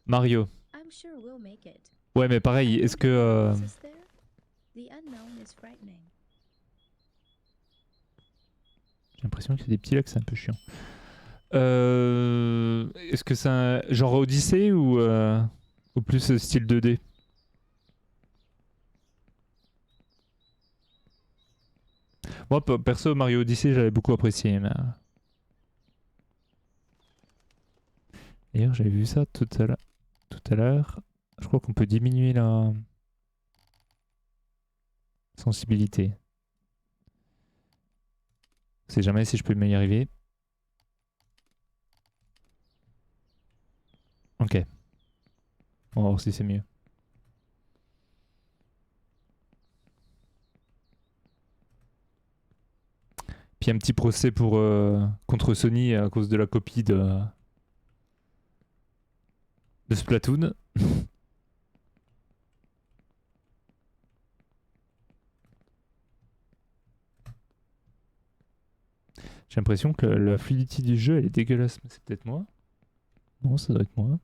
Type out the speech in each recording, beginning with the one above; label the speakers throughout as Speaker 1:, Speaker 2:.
Speaker 1: Mario. Ouais, mais pareil, est-ce que... J'ai l'impression qu'il y a des petits lacs, c'est un peu chiant. Est-ce que c'est un genre Odyssey ou plus style 2D? Moi, perso, Mario Odyssey, j'avais beaucoup apprécié. Mais... D'ailleurs, j'avais vu ça tout à l'heure. Je crois qu'on peut diminuer la sensibilité. Je sais jamais si je peux y arriver. Ok. On va voir si c'est mieux. Puis un petit procès contre Sony à cause de la copie de Splatoon. J'ai l'impression que la fluidité du jeu elle est dégueulasse. Mais c'est peut-être moi? Non, ça doit être moi.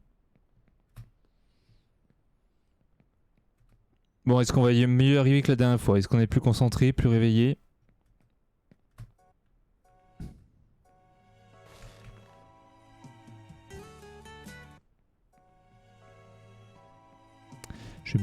Speaker 1: Bon, est-ce qu'on va mieux arriver que la dernière fois? Est-ce qu'on est plus concentré, plus réveillé? Je...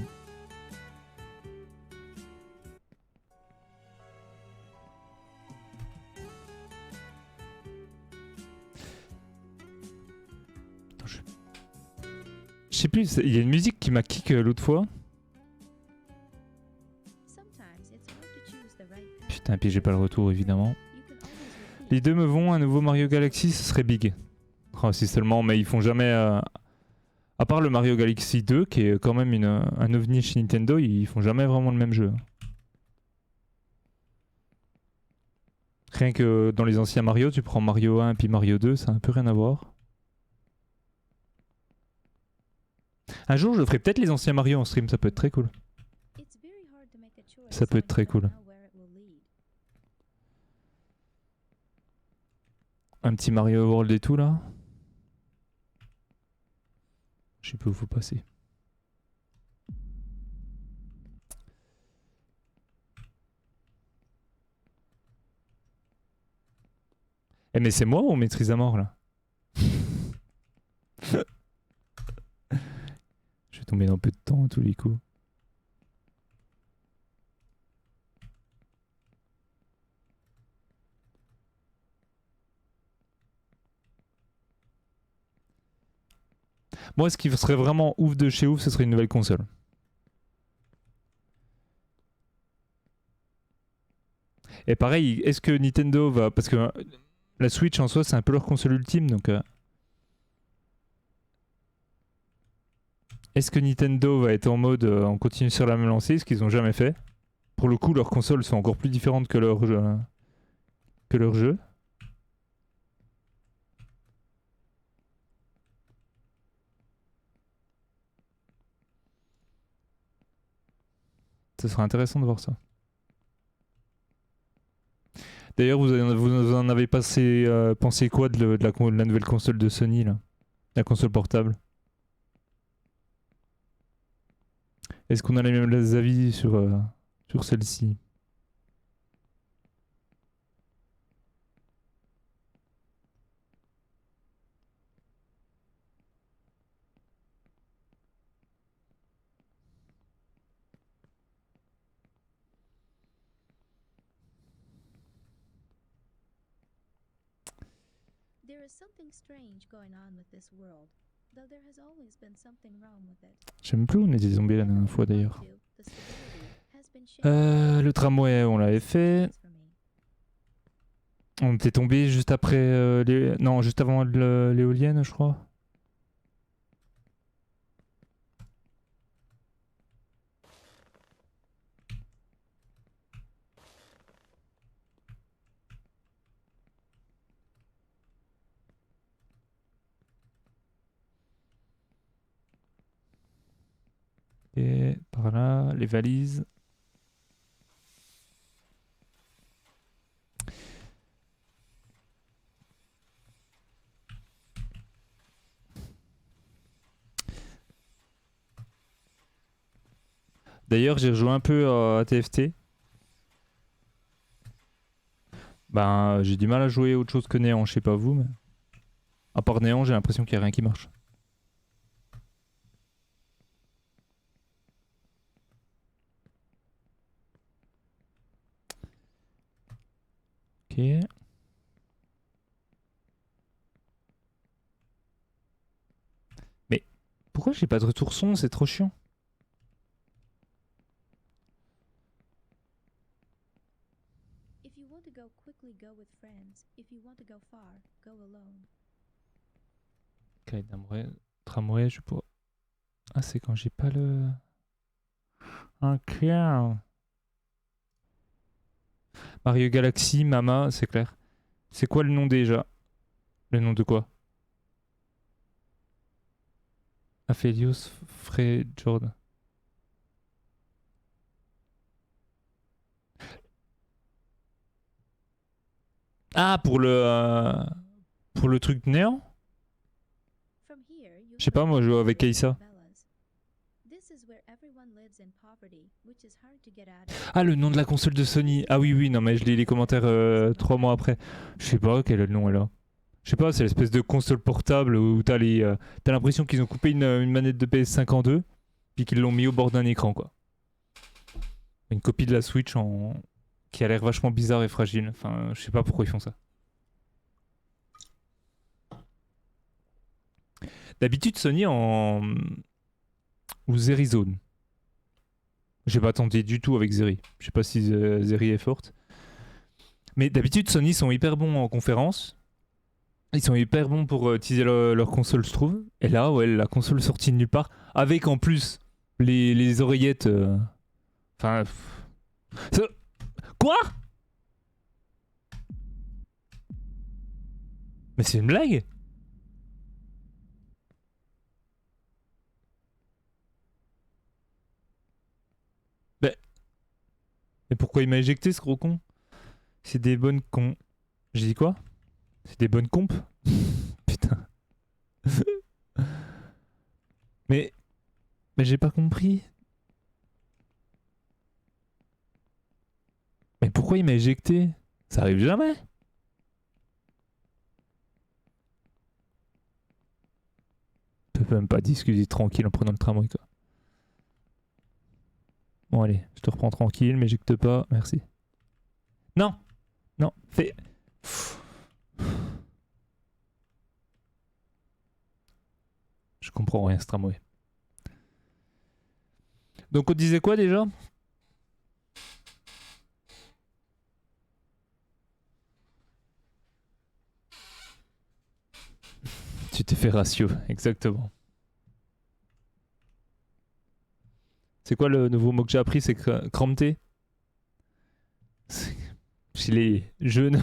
Speaker 1: Je sais plus, il y a une musique qui m'a kick l'autre fois. Putain, puis j'ai pas le retour évidemment. Les deux me vont, un nouveau Mario Galaxy, ce serait big. Oh, si seulement, mais ils font jamais... À part le Mario Galaxy 2, qui est quand même un ovni chez Nintendo, ils font jamais vraiment le même jeu. Rien que dans les anciens Mario, tu prends Mario 1 puis Mario 2, ça a un peu rien à voir. Un jour, je ferai peut-être les anciens Mario en stream, ça peut être très cool. Ça peut être très cool. Un petit Mario World et tout là. Je sais pas où faut passer. Eh mais c'est moi ou on maîtrise à mort là? Je vais tomber dans peu de temps à tous les coups. Moi, ce qui serait vraiment ouf de chez ouf, ce serait une nouvelle console. Et pareil, est-ce que Nintendo va... Parce que la Switch en soi, c'est un peu leur console ultime, donc... Est-ce que Nintendo va être en mode on continue sur la même lancée, ce qu'ils n'ont jamais fait? Pour le coup, leurs consoles sont encore plus différentes que leurs jeux. Ce serait intéressant de voir ça. D'ailleurs, vous en avez pensé quoi de la nouvelle console de Sony, là? La console portable? Est-ce qu'on a les mêmes avis sur celle-ci? J'aime plus où on était tombé la dernière fois d'ailleurs. Le tramway, on l'avait fait. On était tombé juste après non, juste avant l'éolienne, je crois. Et par là, les valises. D'ailleurs, j'ai rejoint un peu à TFT. Ben, j'ai du mal à jouer autre chose que Néant, je sais pas vous, mais... À part Néant, j'ai l'impression qu'il y a rien qui marche. Ok. Mais pourquoi j'ai pas de retour son? C'est trop chiant.
Speaker 2: If you want to go quickly, go with friends. If you want to go far, go alone.
Speaker 1: Ok, tramway, je pourrais... Ah, c'est quand j'ai pas le... Ok. Mario Galaxy, Mama, c'est clair. C'est quoi le nom déjà? Le nom de quoi? Aphelios Frey Jordan. Ah, pour le truc néant?
Speaker 2: From here, you
Speaker 1: Je sais pas,
Speaker 2: will
Speaker 1: moi je joue
Speaker 2: find
Speaker 1: avec
Speaker 2: village
Speaker 1: Kaisa.
Speaker 2: favelas. This is where everyone lives in poverty, which is hard to get out of.
Speaker 1: Ah, le nom de la console de Sony. Ah oui, oui, non, mais je lis les commentaires 3 mois après. Je sais pas quel est le nom est là. Je sais pas, c'est l'espèce de console portable où t'as l'impression qu'ils ont coupé une manette de PS5 en deux, puis qu'ils l'ont mis au bord d'un écran, quoi. Une copie de la Switch qui a l'air vachement bizarre et fragile. Enfin, je sais pas pourquoi ils font ça. D'habitude, Sony ou Zerizone. J'ai pas tenté du tout avec Zeri. Je sais pas si Zeri est forte. Mais d'habitude, Sony sont hyper bons en conférence. Ils sont hyper bons pour teaser leur console, je trouve. Et là, ouais, la console sortie de nulle part. Avec en plus les oreillettes. Enfin. Quoi? Mais c'est une blague? Bah, mais pourquoi il m'a éjecté ce gros con? C'est des bonnes cons. J'ai dit quoi? C'est des bonnes compes? Putain. mais. Mais j'ai pas compris. Mais pourquoi il m'a éjecté? Ça arrive jamais. Je peux même pas discuter tranquille en prenant le tramway, quoi. Bon, allez, je te reprends tranquille, m'éjecte pas, merci. Non! Non, fais. Je comprends rien, ce tramway. Donc, on disait quoi déjà? Tu t'es fait ratio, exactement. C'est quoi le nouveau mot que j'ai appris? C'est crampté? Chez les jeunes.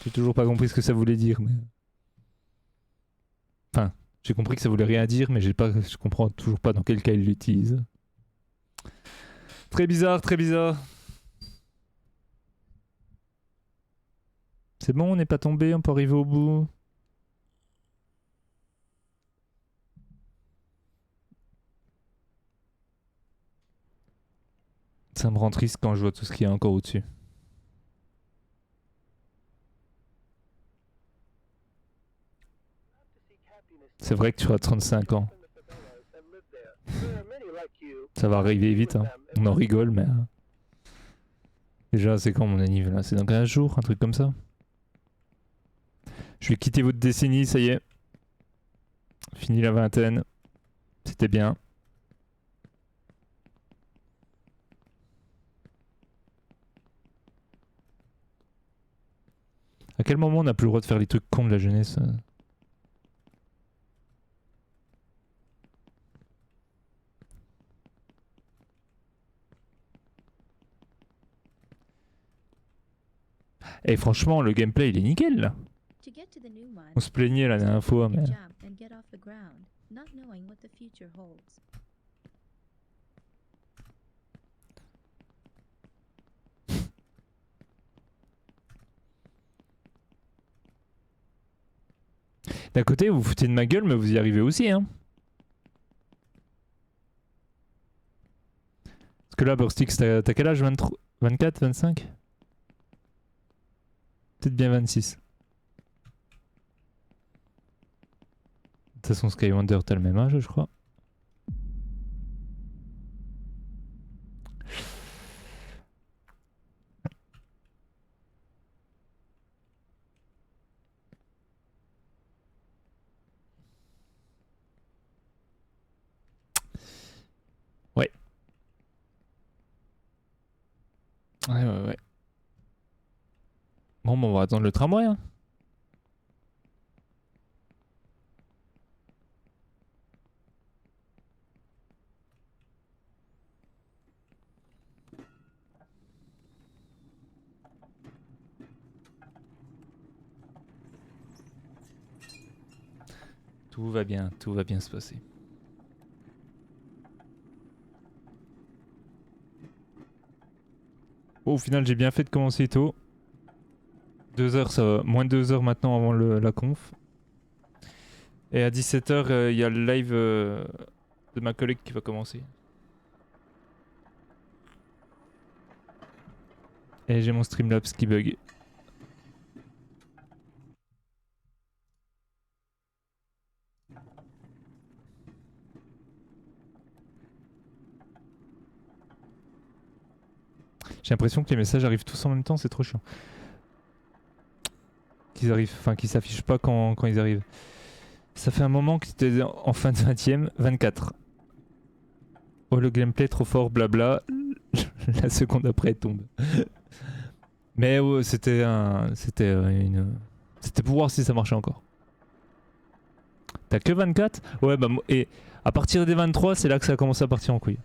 Speaker 1: J'ai toujours pas compris ce que ça voulait dire, mais. Enfin, j'ai compris que ça voulait rien dire, mais je comprends toujours pas dans quel cas il l'utilise. Très bizarre, très bizarre. C'est bon, on n'est pas tombé, on peut arriver au bout. Ça me rend triste quand je vois tout ce qu'il y a encore au-dessus. C'est vrai que tu as 35 ans. Ça va arriver vite, hein. On en rigole, mais... Déjà, c'est quand mon anniv là? C'est dans 15 jours, un truc comme ça. Je vais quitter votre décennie, ça y est. Fini la vingtaine. C'était bien. À quel moment on n'a plus le droit de faire les trucs cons de la jeunesse? Et franchement, le gameplay, il est nickel, là.
Speaker 2: To get to the new one,
Speaker 1: On se plaignait la dernière fois, mais...
Speaker 2: jump and get off the ground, not knowing what the future holds.
Speaker 1: D'un côté, vous vous foutez de ma gueule, mais vous y arrivez aussi, hein. là, Burstix, t'as quel âge? 23, 24, 25? Peut-être bien 26. De toute façon, Skywander, t'as le même âge, je crois. Ouais. Ouais. Bon, on va attendre le tramway, hein. Tout va bien se passer. Bon, au final, j'ai bien fait de commencer tôt. 2 heures, ça va. Moins de 2 heures maintenant avant la conf. Et à 17h, il y a le live de ma collègue qui va commencer. Et j'ai mon Streamlabs qui bug. J'ai l'impression que les messages arrivent tous en même temps, c'est trop chiant. Qu'ils arrivent, enfin qu'ils s'affichent pas quand ils arrivent. Ça fait un moment que c'était en fin de 20ème, 24. Oh le gameplay trop fort, blabla. La seconde après elle tombe. Mais ouais, c'était pour voir si ça marchait encore. T'as que 24? Ouais bah et à partir des 23 c'est là que ça a commencé à partir en couille.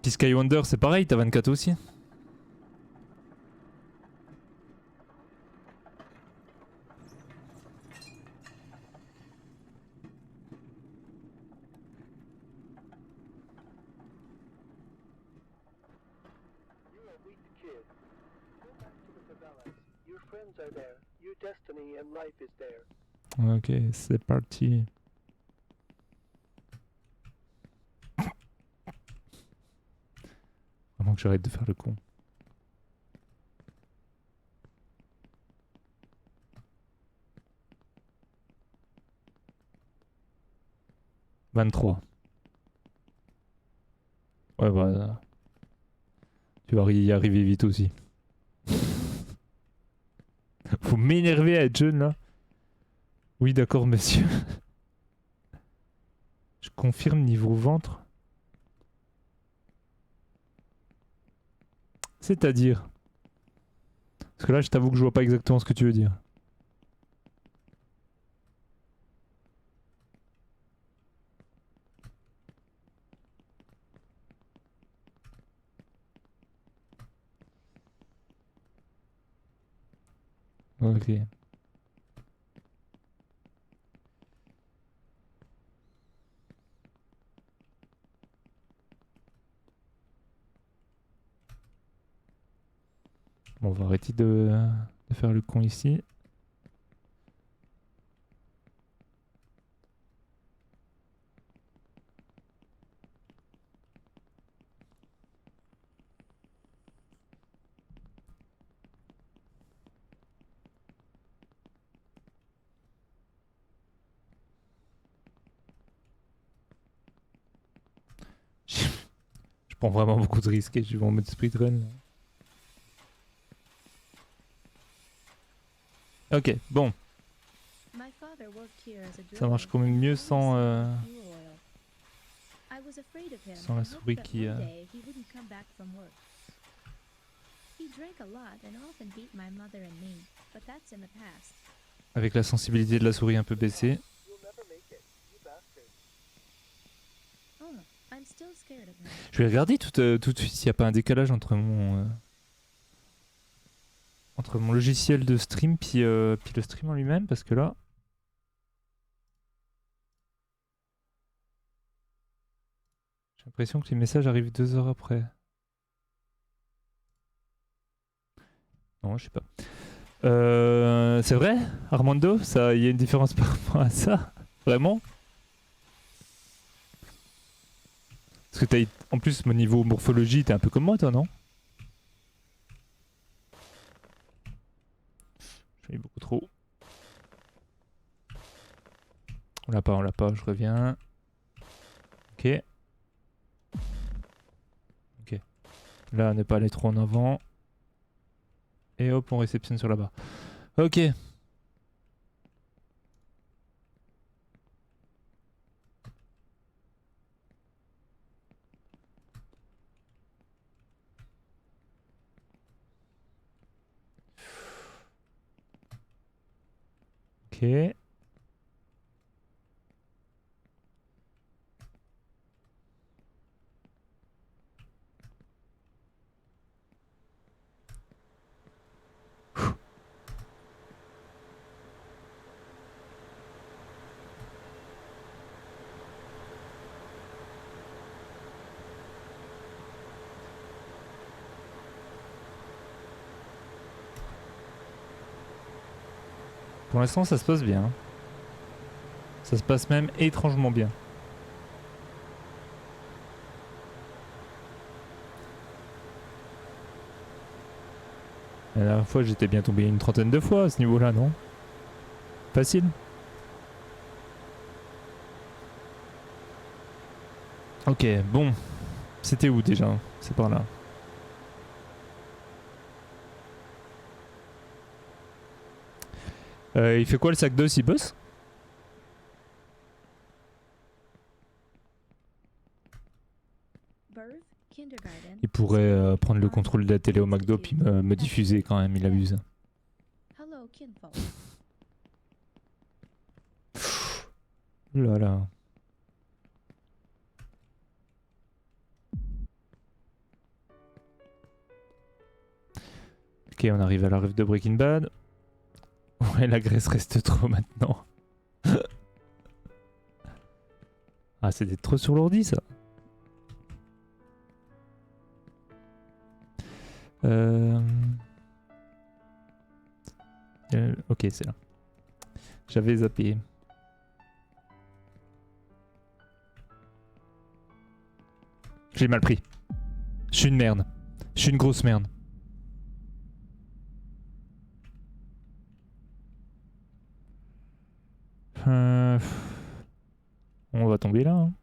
Speaker 1: Puis Skywander c'est pareil, t'as 24 aussi. Ok, c'est parti. Vraiment que j'arrête de faire le con. « 23. Ouais bah... Tu vas y arriver vite aussi. Faut m'énerver à être jeune là. Oui d'accord monsieur. Je confirme niveau ventre. C'est-à-dire? Parce que là je t'avoue que je vois pas exactement ce que tu veux dire. Ok. Bon, on va arrêter de faire le con ici. Je prends vraiment beaucoup de risques et je vais en mode speedrun. Là. Ok, bon. Ça marche quand même mieux sans la souris qui... Avec la sensibilité de la souris un peu baissée. Je vais regarder tout de suite s'il n'y a pas un décalage entre mon logiciel de stream puis le stream en lui-même, parce que là... J'ai l'impression que les messages arrivent 2 heures après. Non, je sais pas. C'est vrai, Armando? Ça, y a une différence par rapport à ça? Vraiment? Parce que t'as, en plus, au niveau morphologie, t'es un peu comme moi, toi, non? J'ai beaucoup trop. On l'a pas, je reviens. Ok. Ok. Là, on n'est pas allé trop en avant. Et hop, on réceptionne sur la barre. Ok. Ok. Pour l'instant, ça se passe bien. Ça se passe même étrangement bien. La dernière fois, j'étais bien tombé une trentaine de fois à ce niveau-là, non? Facile. Ok, bon. C'était où déjà? C'est par là. Il fait quoi le sac d'os? Il bosse?
Speaker 2: Birth, kindergarten.
Speaker 1: Il pourrait prendre le contrôle de la télé au McDo puis me diffuser quand même, il abuse.
Speaker 2: Hello, kinfolk.
Speaker 1: Ouh là là. Ok, on arrive à la rêve de Breaking Bad. Ouais, la graisse reste trop maintenant. Ah, c'était trop sur l'ordi ça. Ok, c'est là. J'avais zappé. J'ai mal pris. Je suis une merde. Je suis une grosse merde. On va tomber là. Hein.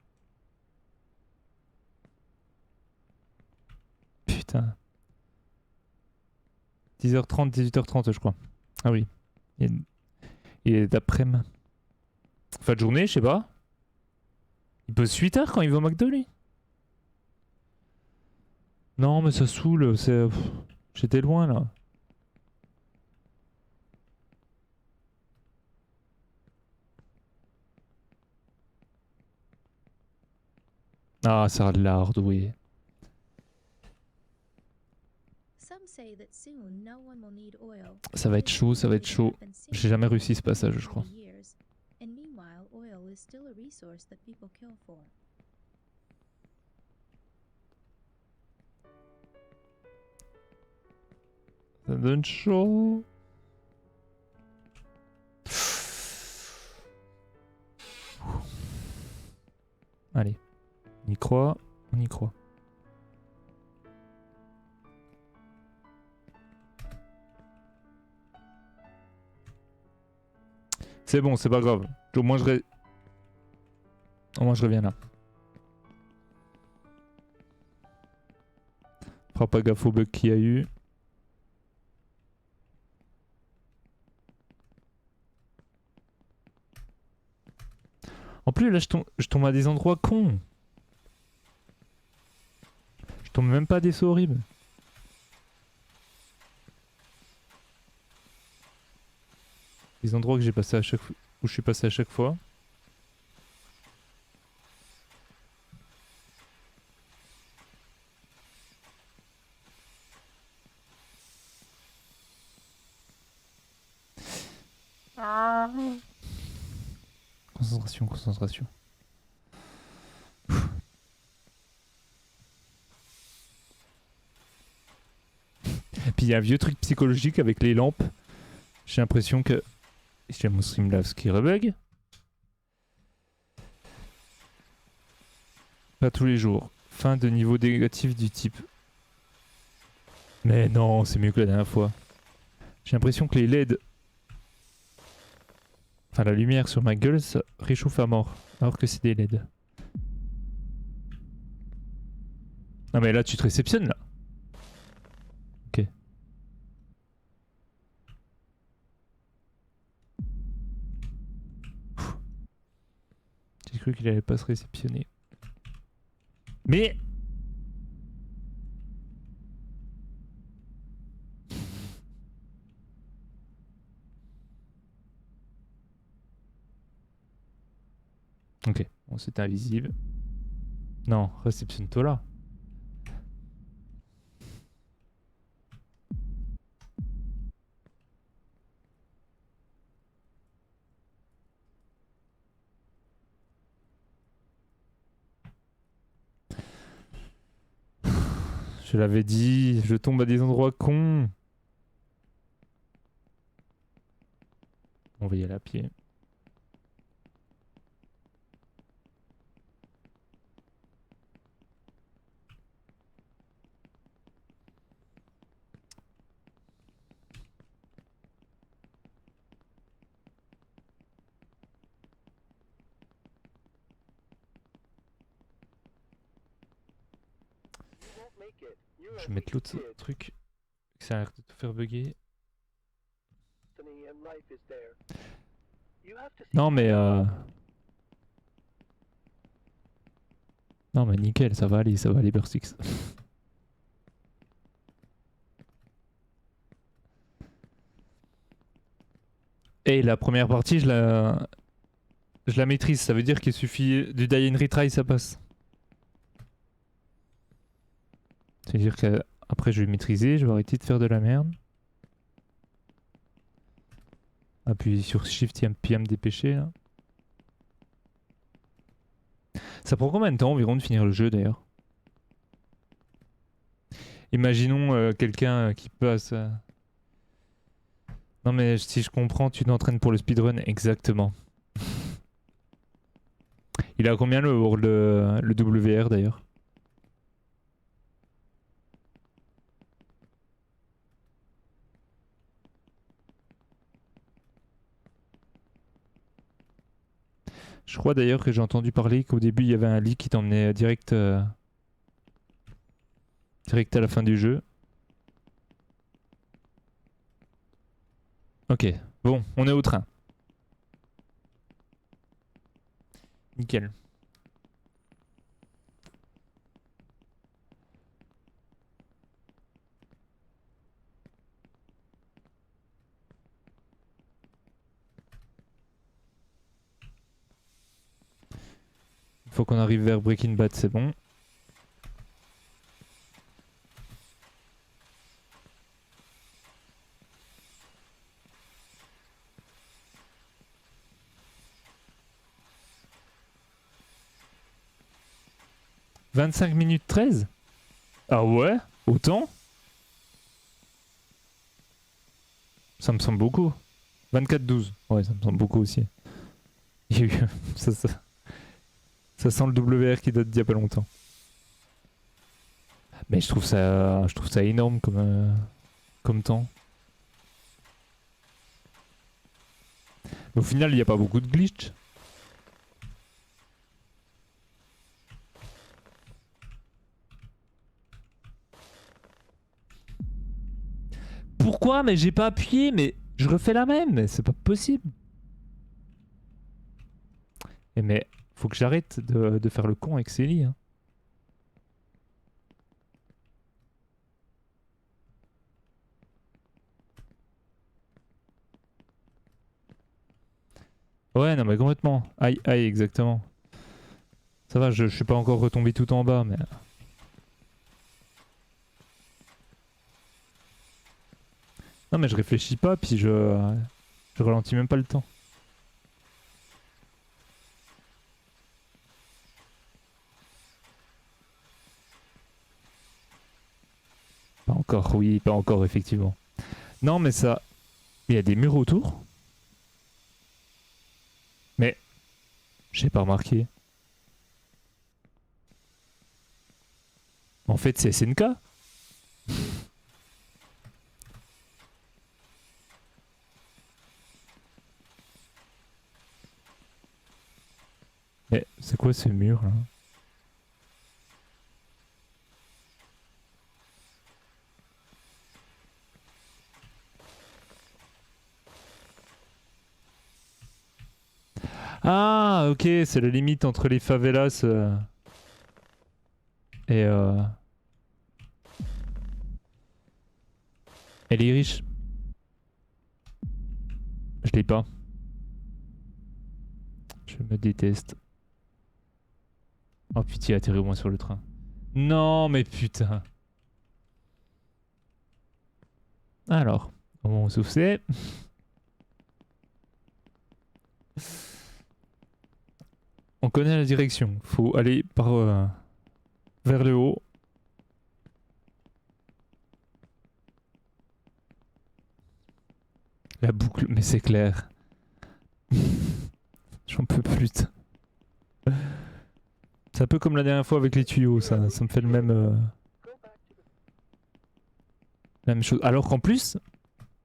Speaker 1: Putain. 10h30, 18h30 je crois. Ah oui. Il est d'après-midi. Fin de journée, je sais pas. Il pose 8h quand il va au McDo lui. Non mais ça saoule. J'étais loin là. Ah, ça a de la hardware. Ça va être chaud, ça va être chaud. J'ai jamais réussi ce passage, je crois. Ça donne chaud. Allez, on y croit, on y croit. C'est bon, c'est pas grave. Au moins je reviens là. Fera pas gaffe au bug qu'il y a eu. En plus là je tombe à des endroits cons. Je tombe même pas à des sauts horribles. Les endroits que j'ai passé à chaque fois, où je suis passé à chaque fois. Concentration, concentration. Puis il y a un vieux truc psychologique avec les lampes. J'ai l'impression que... J'ai mon Streamlabs qui rebug. Pas tous les jours. Fin de niveau négatif du type. Mais non, c'est mieux que la dernière fois. J'ai l'impression que les LED... Enfin, la lumière sur ma gueule, ça réchauffe à mort. Alors que c'est des LED. Non mais là, tu te réceptionnes, là. Ok. J'ai cru qu'il allait pas se réceptionner. Mais... Ok, bon, c'est invisible. Non, réceptionne-toi là. Je l'avais dit, je tombe à des endroits cons. On va y aller à pied. Je vais mettre l'autre truc. Ça a l'air de te faire bugger. Non mais Non mais nickel, ça va aller Burstix. Et la première partie, je la maîtrise, ça veut dire qu'il suffit du die and retry, ça passe. C'est-à-dire qu'après je vais maîtriser, je vais arrêter de faire de la merde. Appuyer sur Shift et puis à me dépêcher là. Ça prend combien de temps environ de finir le jeu d'ailleurs? Imaginons quelqu'un qui passe... Non mais si je comprends, tu t'entraînes pour le speedrun, exactement. Il a combien le WR d'ailleurs? Je crois d'ailleurs que j'ai entendu parler qu'au début il y avait un leak qui t'emmenait direct direct à la fin du jeu. Ok, bon, on est au train. Nickel. Il faut qu'on arrive vers Breaking Bad, c'est bon. « 25 minutes 13 » Ah ouais? Autant? Ça me semble beaucoup. 24-12. Ouais, ça me semble beaucoup aussi. Il y a eu... ça sent le WR qui date d'il y a pas longtemps. Mais je trouve ça énorme comme temps. Mais au final, il n'y a pas beaucoup de glitch. Pourquoi? Mais j'ai pas appuyé, mais je refais la même, mais c'est pas possible. Et mais faut que j'arrête de faire le con avec Célie. Hein. Ouais, non mais complètement. Aïe, aïe, exactement. Ça va, je suis pas encore retombé tout en bas, mais... Non mais je réfléchis pas, puis je ralentis même pas le temps. Pas encore, oui, pas encore, effectivement. Non mais ça Il y a des murs autour. Mais j'ai pas remarqué. En fait, c'est SNK. Mais c'est quoi ce mur là? Ah, ok, c'est la limite entre les favelas et, euh, et les riches. Je l'ai pas. Je me déteste. Oh putain, atterri au moins sur le train. Non, mais putain. Alors, comment on se fait? On connaît la direction. Faut aller par vers le haut. La boucle, mais c'est clair. J'en peux plus. C'est un peu comme la dernière fois avec les tuyaux, ça me fait le même, la même chose. Alors qu'en plus,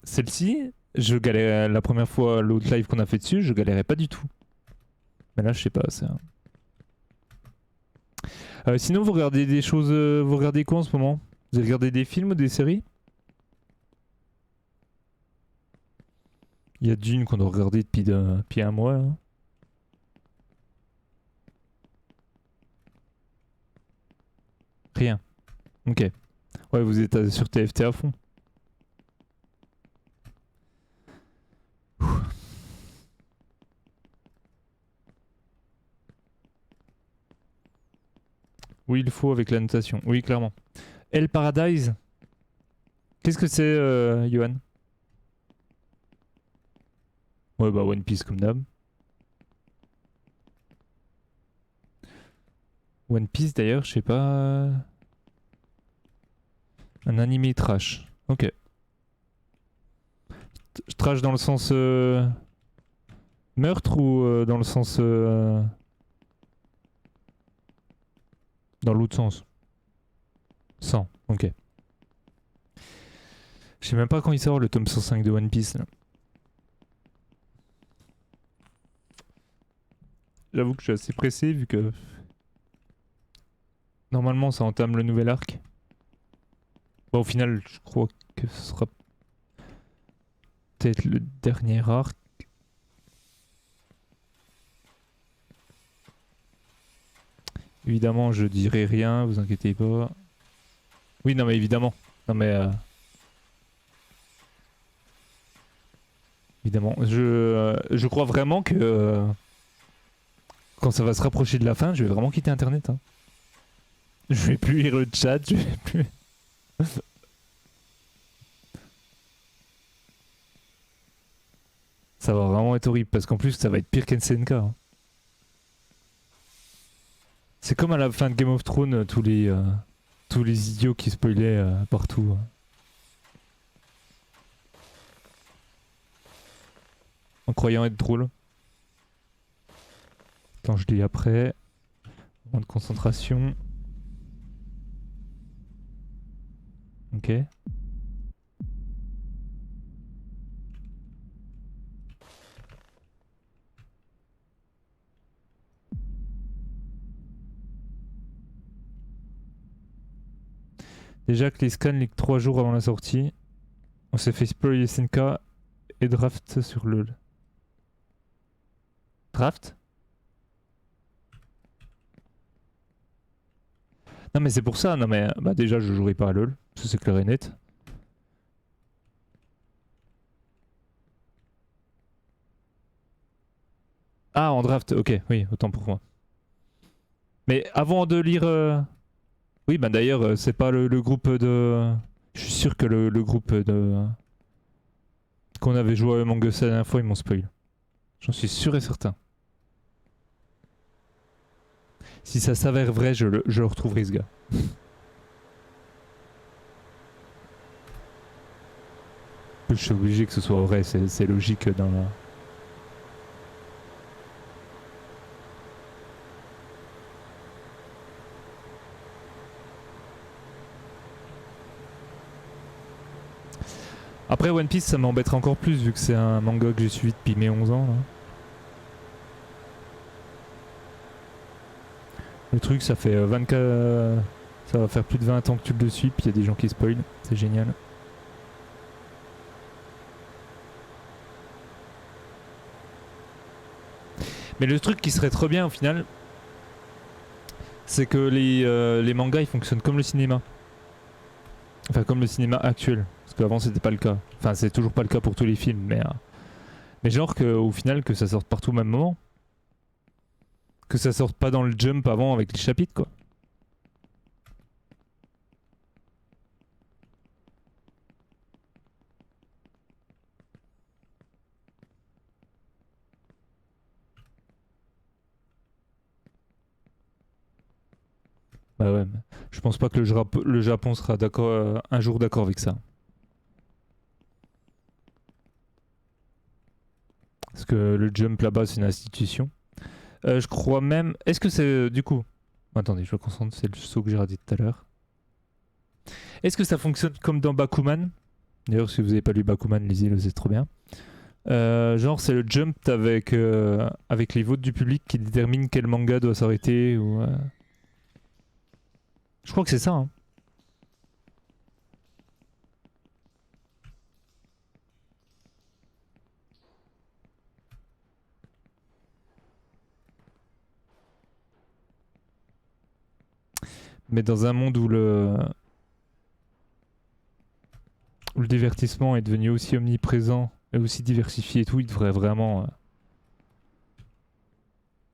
Speaker 1: celle-ci, je galérais la première fois, l'autre live qu'on a fait dessus, je galérais pas du tout. Mais là, je sais pas, c'est sinon, vous regardez des choses, vous regardez quoi en ce moment? Vous avez regardé des films ou des séries? Il y a Dune qu'on doit regarder depuis un mois, là. Rien. Ok. Ouais, vous êtes sur TFT à fond. Oui, il faut avec la notation. Oui, clairement. El Paradise. Qu'est-ce que c'est, Johan? Ouais, bah One Piece comme d'hab. One Piece d'ailleurs, je sais pas. Un animé trash. Ok. Trash dans le sens meurtre ou dans le sens dans l'autre sens? Sans. Ok. Je sais même pas quand il sort le tome 105 de One Piece là. J'avoue que je suis assez pressé vu que normalement ça entame le nouvel arc. Bon, au final, je crois que ce sera peut-être le dernier arc. Évidemment, je dirai rien, vous inquiétez pas. Oui, non mais évidemment. Non mais évidemment, je crois vraiment que quand ça va se rapprocher de la fin, je vais vraiment quitter Internet. Hein. Je vais plus lire le chat, je vais plus. Ça va vraiment être horrible parce qu'en plus ça va être pire qu'NCNK. Hein. C'est comme à la fin de Game of Thrones, tous les idiots qui spoilaient partout. En croyant être drôle. Quand je lis après, moins de concentration. Ok. Déjà que les scans leak 3 jours avant la sortie, on s'est fait spoiler SNK et draft sur le... Draft? Non mais c'est pour ça, non mais bah déjà je jouerai pas à LoL, ça c'est clair et net. Ah en draft, ok, oui, autant pour moi. Mais avant de lire... Oui bah d'ailleurs c'est pas le groupe de... Je suis sûr que le groupe de... Qu'on avait joué à Among Us la dernière fois, ils m'ont spoil. J'en suis sûr et certain. Si ça s'avère vrai, je le retrouverai ce gars. Je suis obligé que ce soit vrai, c'est logique dans la... Après One Piece ça m'embêterait encore plus vu que c'est un manga que j'ai suivi depuis mes 11 ans là. Le truc ça fait 24... Ça va faire plus de 20 ans que tu le suis, puis il y a des gens qui spoilent, c'est génial. Mais le truc qui serait trop bien au final, c'est que les mangas ils fonctionnent comme le cinéma. Enfin comme le cinéma actuel. Parce qu'avant c'était pas le cas. Enfin c'est toujours pas le cas pour tous les films, mais genre qu'au final que ça sorte partout au même moment. Que ça sorte pas dans le jump avant avec les chapitres quoi. Bah ouais, mais je pense pas que le Japon sera d'accord un jour d'accord avec ça. Parce que le jump là-bas c'est une institution. Je crois même. Est-ce que c'est du coup. Attendez, je me concentre, c'est le saut que j'ai raté tout à l'heure. Est-ce que ça fonctionne comme dans Bakuman? D'ailleurs, si vous avez pas lu Bakuman, lisez-le, c'est trop bien. Genre, c'est le jump avec les votes du public qui détermine quel manga doit s'arrêter ou. Je crois que c'est ça. Hein. Mais dans un monde où le divertissement est devenu aussi omniprésent et aussi diversifié et tout, il devrait vraiment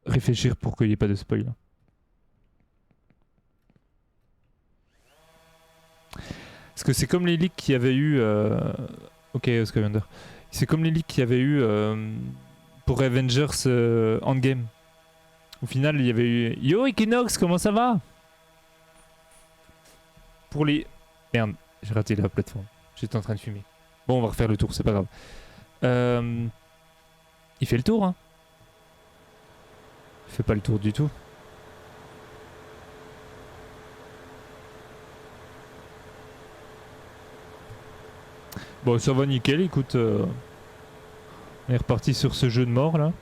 Speaker 1: réfléchir pour qu'il n'y ait pas de spoil. Parce que c'est comme les leaks qu'il y avait eu. Ok, Oscar. C'est comme les leaks qu'il y avait eu pour Avengers Endgame. Au final, il y avait eu Yo Equinox, comment ça va? Pour les. Merde, j'ai raté la plateforme. J'étais en train de fumer. Bon, on va refaire le tour, c'est pas grave. Il fait le tour, hein? Il fait pas le tour du tout. Bon, ça va nickel, écoute. On est reparti sur ce jeu de mort là.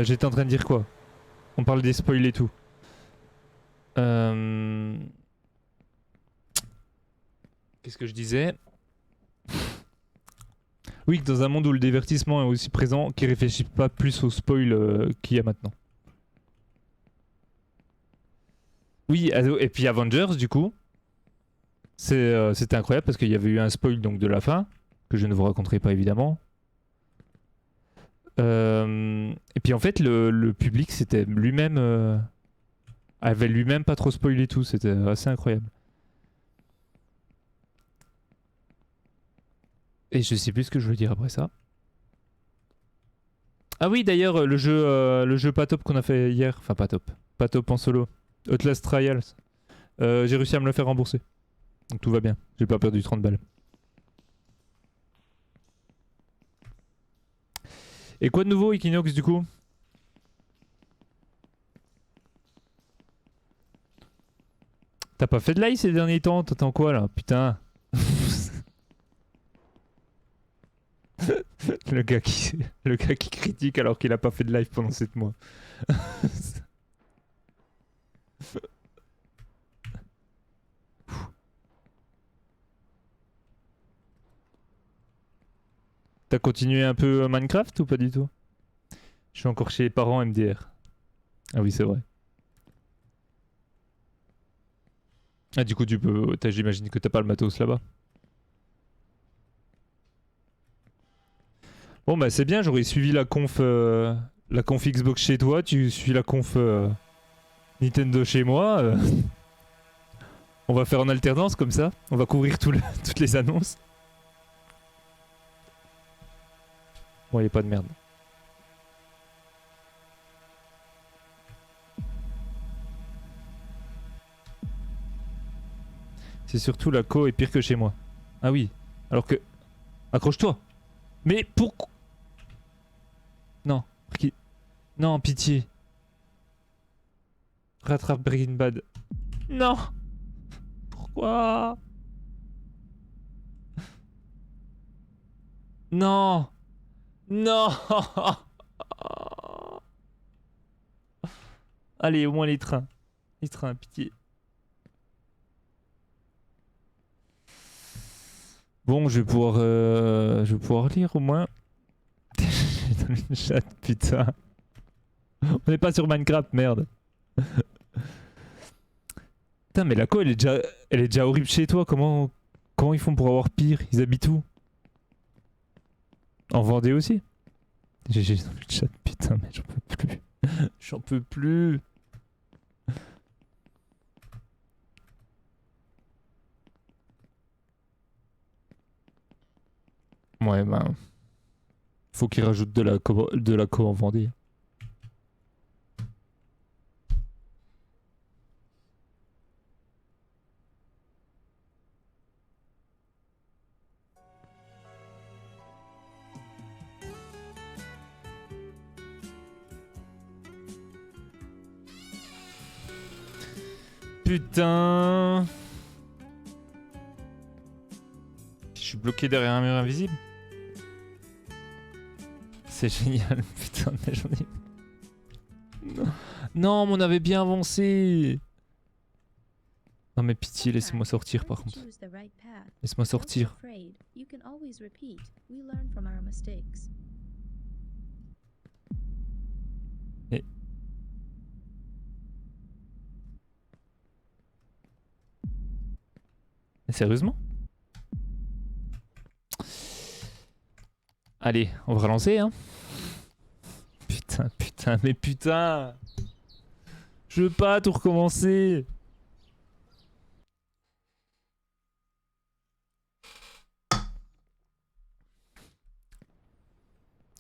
Speaker 1: J'étais en train de dire quoi? On parle des spoils et tout. Qu'est-ce que je disais? Oui, dans un monde où le divertissement est aussi présent, qui réfléchit pas plus au spoil qu'il y a maintenant. Oui, et puis Avengers, du coup, c'était incroyable parce qu'il y avait eu un spoil donc de la fin, que je ne vous raconterai pas évidemment. Et puis en fait, le public c'était lui-même avait lui-même pas trop spoilé tout, c'était assez incroyable. Et je sais plus ce que je veux dire après ça. Ah oui, d'ailleurs, le jeu pas top qu'on a fait hier, enfin pas top en solo, Outlast Trials, j'ai réussi à me le faire rembourser. Donc tout va bien, j'ai pas perdu 30 balles. Et quoi de nouveau, Equinox, du coup? T'as pas fait de live ces derniers temps? T'attends quoi là? Putain. le gars qui critique alors qu'il a pas fait de live pendant 7 mois. T'as continué un peu Minecraft ou pas du tout? Je suis encore chez les parents MDR. Ah oui, c'est vrai. Ah, du coup, j'imagine que t'as pas le matos là-bas. Bon, bah, c'est bien, j'aurais suivi la conf Xbox chez toi, tu suis la conf Nintendo chez moi. On va faire en alternance comme ça. On va couvrir toutes les annonces. Bon, y a pas de merde. C'est surtout la co est pire que chez moi. Ah oui. Alors que... Accroche-toi. Mais pourquoi... Non. Non, pitié. Rattrape Breaking Bad. Non. Pourquoi? Non. Non. Allez, au moins les trains. Les trains, pitié. Bon, je vais pouvoir lire au moins. J'ai dans le chat, putain. On n'est pas sur Minecraft, merde. Putain, mais la co, elle est déjà horrible chez toi. Comment ils font pour avoir pire? Ils habitent où? En Vendée aussi? J'ai dans le chat, putain, mais j'en peux plus. J'en peux plus. Ouais, ben. Faut qu'ils rajoutent de la co en Vendée. Putain. Je suis bloqué derrière un mur invisible. C'est génial, putain, mais j'en ai... Non, mais on avait bien avancé. Non mais pitié, laissez-moi sortir par contre. Laisse-moi sortir. Mais... Mais sérieusement? Allez, on va relancer, hein. Putain, putain, mais putain. Je veux pas tout recommencer.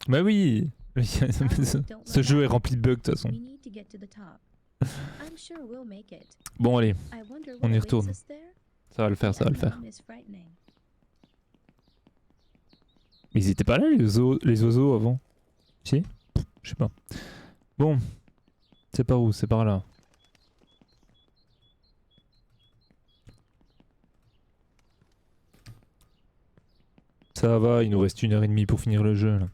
Speaker 1: Bah oui. Ce jeu est rempli de bugs de toute façon. Bon allez, on y retourne. Ça va le faire, ça va le faire. Mais ils étaient pas là les oiseaux avant? Si? Je sais pas. Bon. C'est par où? C'est par là. Ça va, il nous reste 1h30 pour finir le jeu là.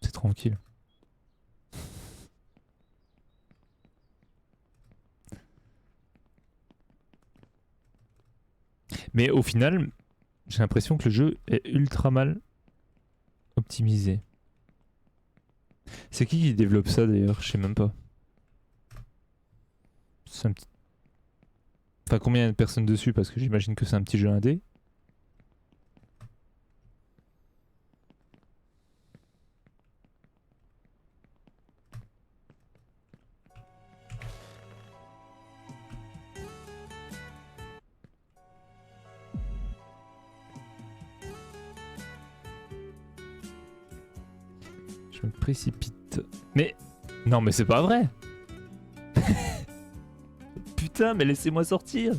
Speaker 1: C'est tranquille. Mais au final, j'ai l'impression que le jeu est ultra mal optimisé. C'est qui développe ça d'ailleurs? Je sais même pas. C'est un petit... Enfin, combien il y a de personnes dessus? Parce que j'imagine que c'est un petit jeu indé. Je me précipite. Mais... Non mais c'est pas vrai. Putain, mais laissez-moi sortir.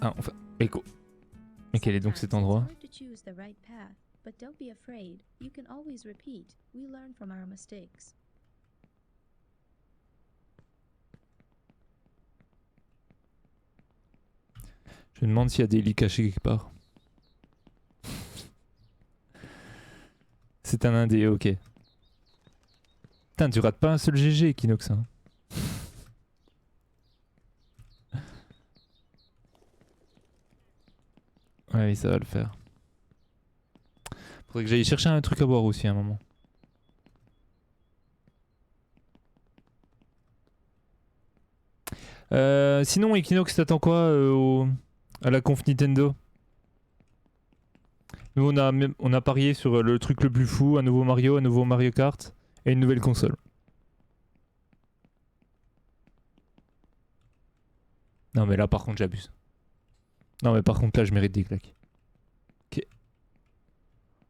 Speaker 1: Ah, enfin... Mais quoi? Mais quel est donc cet endroit? Je me demande s'il y a des lits cachés quelque part. C'est un indé, ok. Putain, tu rates pas un seul GG, Equinox. Hein. Ouais, oui, ça va le faire. Faudrait que j'aille chercher un truc à boire aussi à un moment. Sinon, Equinox, t'attends quoi à la conf Nintendo? Nous, on a parié sur le truc le plus fou, un nouveau Mario Kart et une nouvelle console. Non, mais là, par contre, j'abuse. Non, mais par contre, là, je mérite des claques. Ok.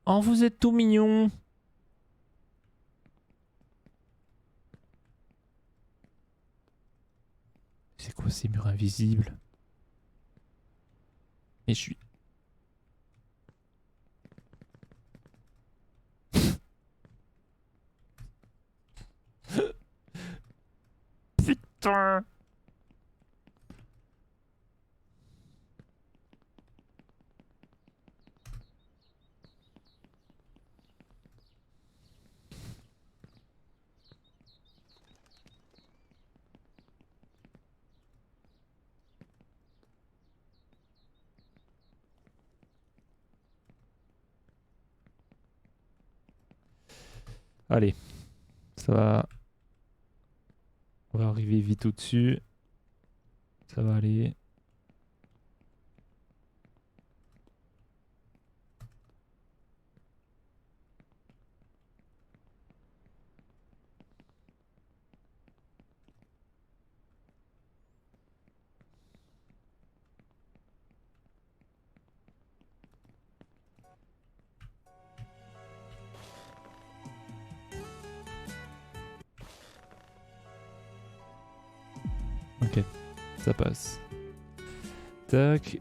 Speaker 1: Oh, vous êtes tout mignon. c'est quoi ces murs invisibles? Et je suis... Putain! Allez, ça va. On va arriver vite au-dessus. Ça va aller. Ok, ça passe. Tac.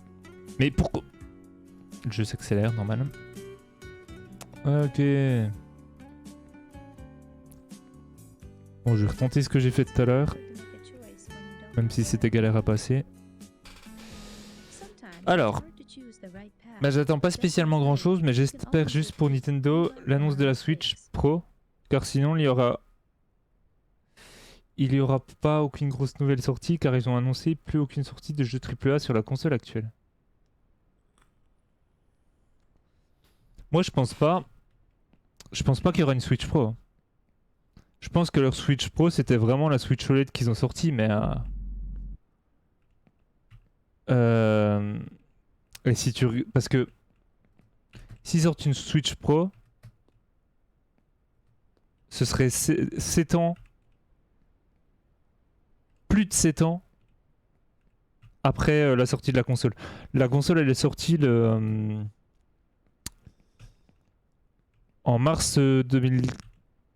Speaker 1: Mais pourquoi? Le jeu s'accélère, normal. Ok. Bon, je vais retenter ce que j'ai fait tout à l'heure, même si c'était galère à passer. Alors, bah, j'attends pas spécialement grand chose, mais j'espère juste pour Nintendo l'annonce de la Switch Pro, car sinon il y aura pas aucune grosse nouvelle sortie, car ils ont annoncé plus aucune sortie de jeu AAA sur la console actuelle. Moi, je pense pas qu'il y aura une Switch Pro. Je pense que leur Switch Pro, c'était vraiment la Switch OLED qu'ils ont sorti, mais et si parce que s'ils sortent une Switch Pro, ce serait 7 ans, plus de 7 ans après la sortie de la console. La console, elle est sortie en mars 2000.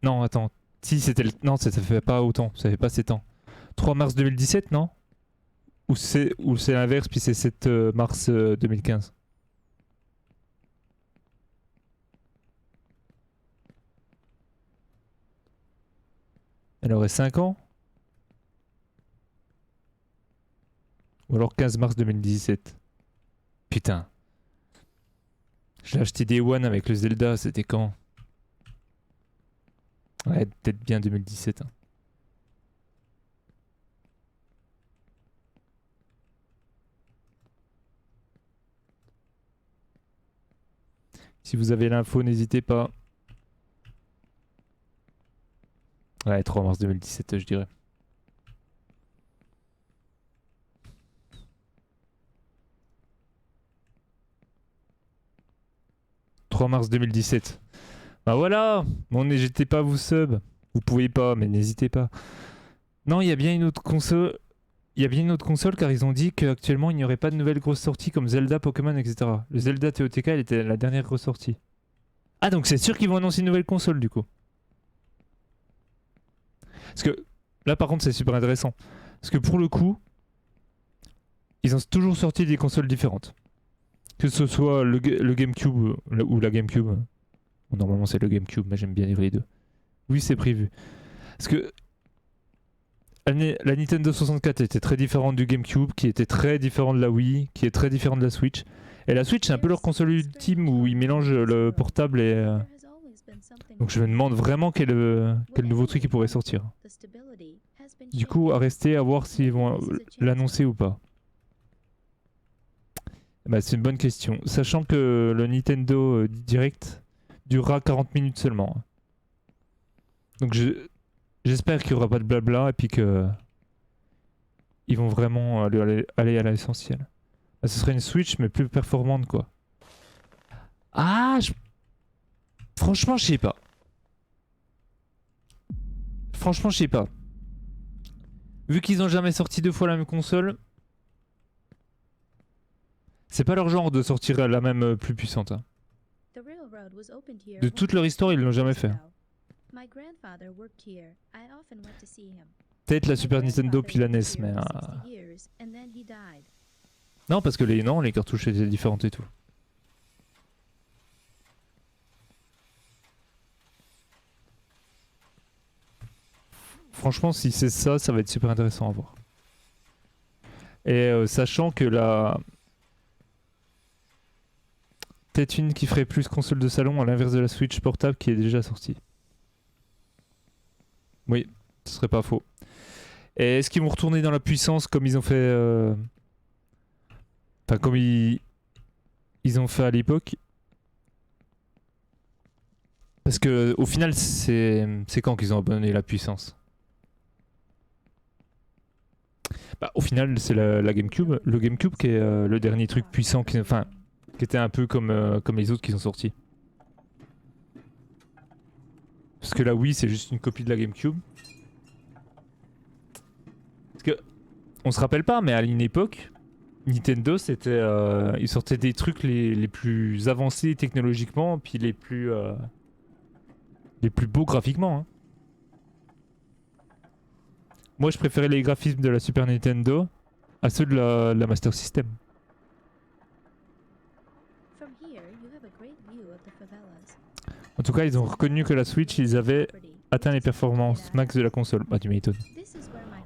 Speaker 1: Non, attends. Si, c'était non, ça fait pas autant. Ça fait pas 7 ans. 3 mars 2017, non? Ou c'est l'inverse, puis c'est 7 mars 2015. Elle aurait 5 ans? Ou alors 15 mars 2017. Putain. Je l'ai acheté Day One avec le Zelda, c'était quand? Ouais, peut-être bien 2017. Hein. Si vous avez l'info, n'hésitez pas. Ouais, 3 mars 2017, je dirais. « 3 mars 2017. Bah voilà. Bon, n'hésitez pas à vous sub. Vous pouvez pas, mais n'hésitez pas. Non, il y a bien une autre console. Il y a bien une autre console car ils ont dit qu'actuellement il n'y aurait pas de nouvelles grosses sorties comme Zelda, Pokémon, etc. Le Zelda TOTK, elle était la dernière grosse sortie. Ah, donc c'est sûr qu'ils vont annoncer une nouvelle console du coup. Parce que là par contre c'est super intéressant. Parce que pour le coup, ils ont toujours sorti des consoles différentes. Que ce soit le GameCube ou la GameCube. Bon, normalement c'est le GameCube, mais j'aime bien dire les deux. Oui, c'est prévu. Parce que la Nintendo 64 était très différente du GameCube, qui était très différent de la Wii, qui est très différent de la Switch. Et la Switch, c'est un peu leur console ultime où ils mélangent le portable et... Donc je me demande vraiment quel nouveau truc ils pourraient sortir. Du coup, à rester à voir s'ils vont l'annoncer ou pas. Bah, c'est une bonne question. Sachant que le Nintendo Direct durera 40 minutes seulement. Donc j'espère qu'il n'y aura pas de blabla et puis que ils vont vraiment aller à l'essentiel. Bah, ce serait une Switch mais plus performante quoi. Ah, franchement, je sais pas. Franchement, je sais pas. Vu qu'ils ont jamais sorti 2 fois la même console, c'est pas leur genre de sortir la même plus puissante. Hein. De toute leur histoire, ils l'ont jamais fait. peut-être la Super Nintendo puis la NES, mais... Non, parce que les cartouches étaient différentes et tout. Franchement, si c'est ça, ça va être super intéressant à voir. Et sachant que la... Peut-être une qui ferait plus console de salon à l'inverse de la Switch portable qui est déjà sortie. Oui, ce serait pas faux. Et est-ce qu'ils vont retourner dans la puissance comme ils ont fait... Enfin, comme ils ont fait à l'époque? Parce que au final, c'est quand qu'ils ont abandonné la puissance? Bah, au final, c'est la GameCube. Le GameCube qui est le dernier truc puissant, qui était un peu comme les autres qui sont sortis. Parce que la Wii, c'est juste une copie de la GameCube. Parce que, on se rappelle pas, mais à une époque, Nintendo, c'était, ils sortaient des trucs les plus avancés technologiquement, puis les plus beaux graphiquement. Hein. Moi, je préférais les graphismes de la Super Nintendo à ceux de la Master System. En tout cas, ils ont reconnu que la Switch, ils avaient atteint les performances max de la console. Bah, tu m'étonnes.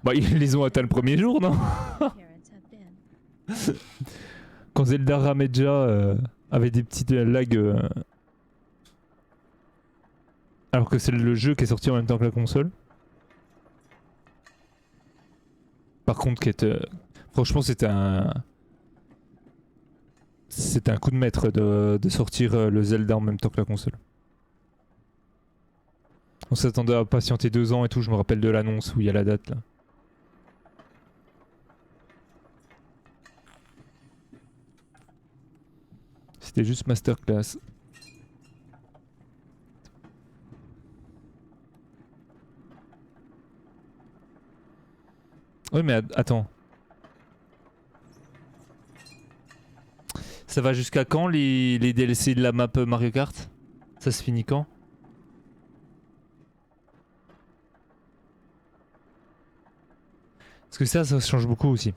Speaker 1: Bah, ils les ont atteints le premier jour, non? Quand Zelda ramait déjà, avait des petites lags. Alors que c'est le jeu qui est sorti en même temps que la console. Par contre, franchement, c'était un coup de maître de sortir le Zelda en même temps que la console. On s'attendait à patienter 2 ans et tout, je me rappelle de l'annonce où il y a la date là. C'était juste masterclass. Oui mais attends. Ça va jusqu'à quand les DLC de la map Mario Kart? Ça se finit quand? Parce que ça change beaucoup aussi.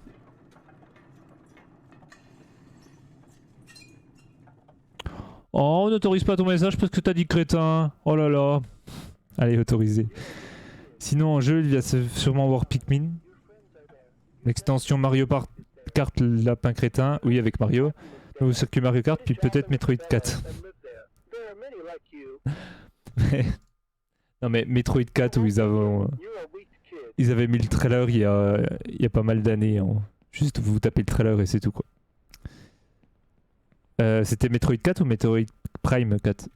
Speaker 1: Oh, on n'autorise pas ton message parce que t'as dit crétin. Oh là là. Allez, autorisé. Sinon, en jeu, il va sûrement avoir Pikmin. L'extension Mario Kart Lapin Crétin. Oui, avec Mario. Nouveau circuit Mario Kart, puis peut-être Metroid 4. Non mais Metroid 4 où ils avaient mis le trailer il y a pas mal d'années. Hein. Juste vous tapez le trailer et c'est tout quoi. C'était Metroid 4 ou Metroid Prime 4?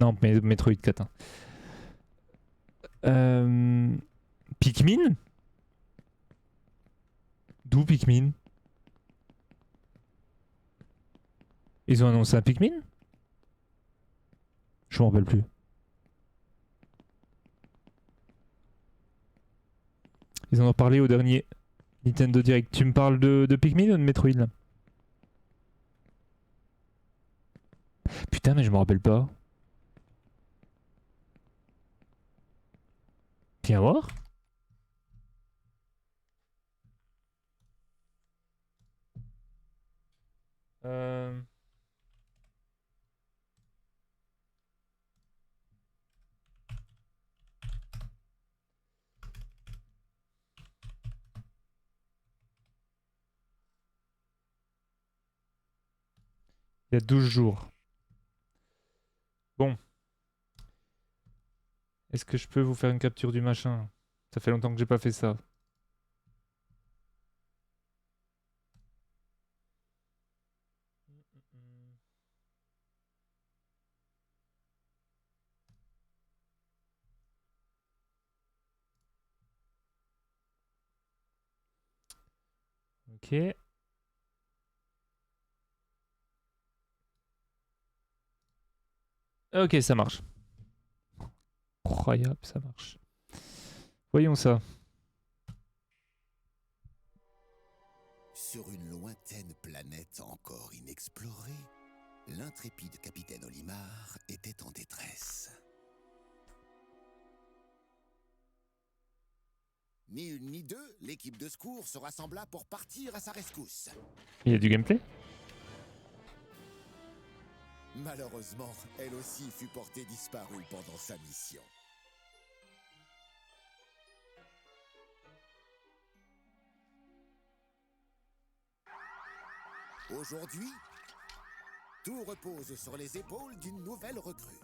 Speaker 1: Non, mais Metroid 4. Hein. Pikmin? D'où Pikmin? Ils ont annoncé un Pikmin? Je m'en rappelle plus. Ils en ont parlé au dernier Nintendo Direct. Tu me parles de Pikmin ou de Metroid là? Putain, mais je me rappelle pas. Viens voir. Il y a 12 jours. Bon. Est-ce que je peux vous faire une capture du machin? Ça fait longtemps que j'ai pas fait ça. Ok. Ok, ça marche. Incroyable, ça marche. Voyons ça.
Speaker 3: Sur une lointaine planète encore inexplorée, l'intrépide capitaine Olimar était en détresse. Ni une ni deux, l'équipe de secours se rassembla pour partir à sa rescousse.
Speaker 1: Il y a du gameplay?
Speaker 3: Malheureusement, elle aussi fut portée disparue pendant sa mission. Aujourd'hui, tout repose sur les épaules d'une nouvelle recrue.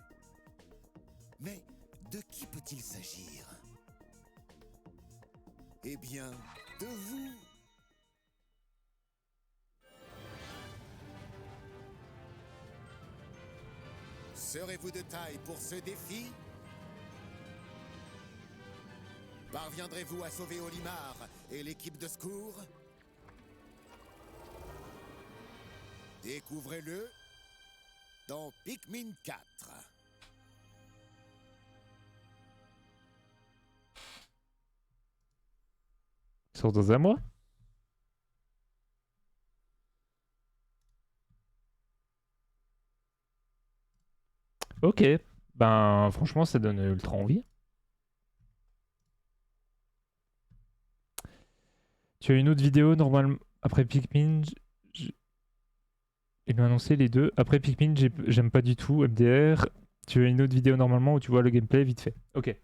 Speaker 3: Mais de qui peut-il s'agir? Eh bien, de vous. Serez-vous de taille pour ce défi? Parviendrez-vous à sauver Olimar et l'équipe de secours? Découvrez-le dans Pikmin 4.
Speaker 1: Il sort dans un mois? Ok, ben franchement ça donne ultra envie. Tu as une autre vidéo normalement après Pikmin. Il m'a annoncé les deux. Après Pikmin, j'aime pas du tout MDR. Tu as une autre vidéo normalement où tu vois le gameplay vite fait. Ok.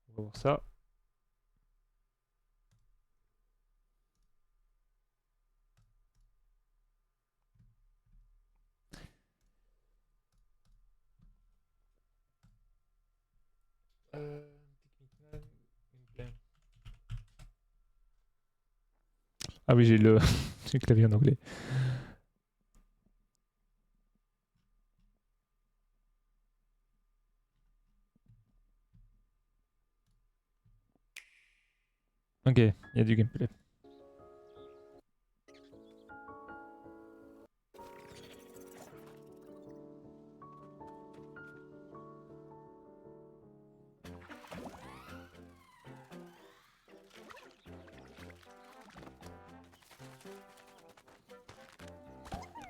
Speaker 1: On va voir ça. Ah oui, j'ai le clavier en anglais. Ok, il y a du gameplay.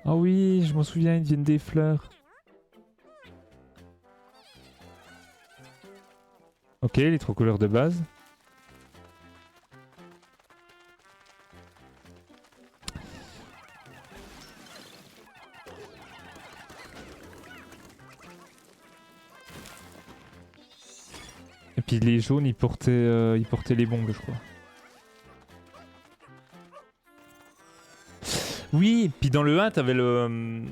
Speaker 1: Ah oui, je m'en souviens, ils viennent des fleurs. Ok, les trois couleurs de base. Et puis les jaunes, ils portaient les bombes, je crois. Oui, puis dans le 1, t'avais le...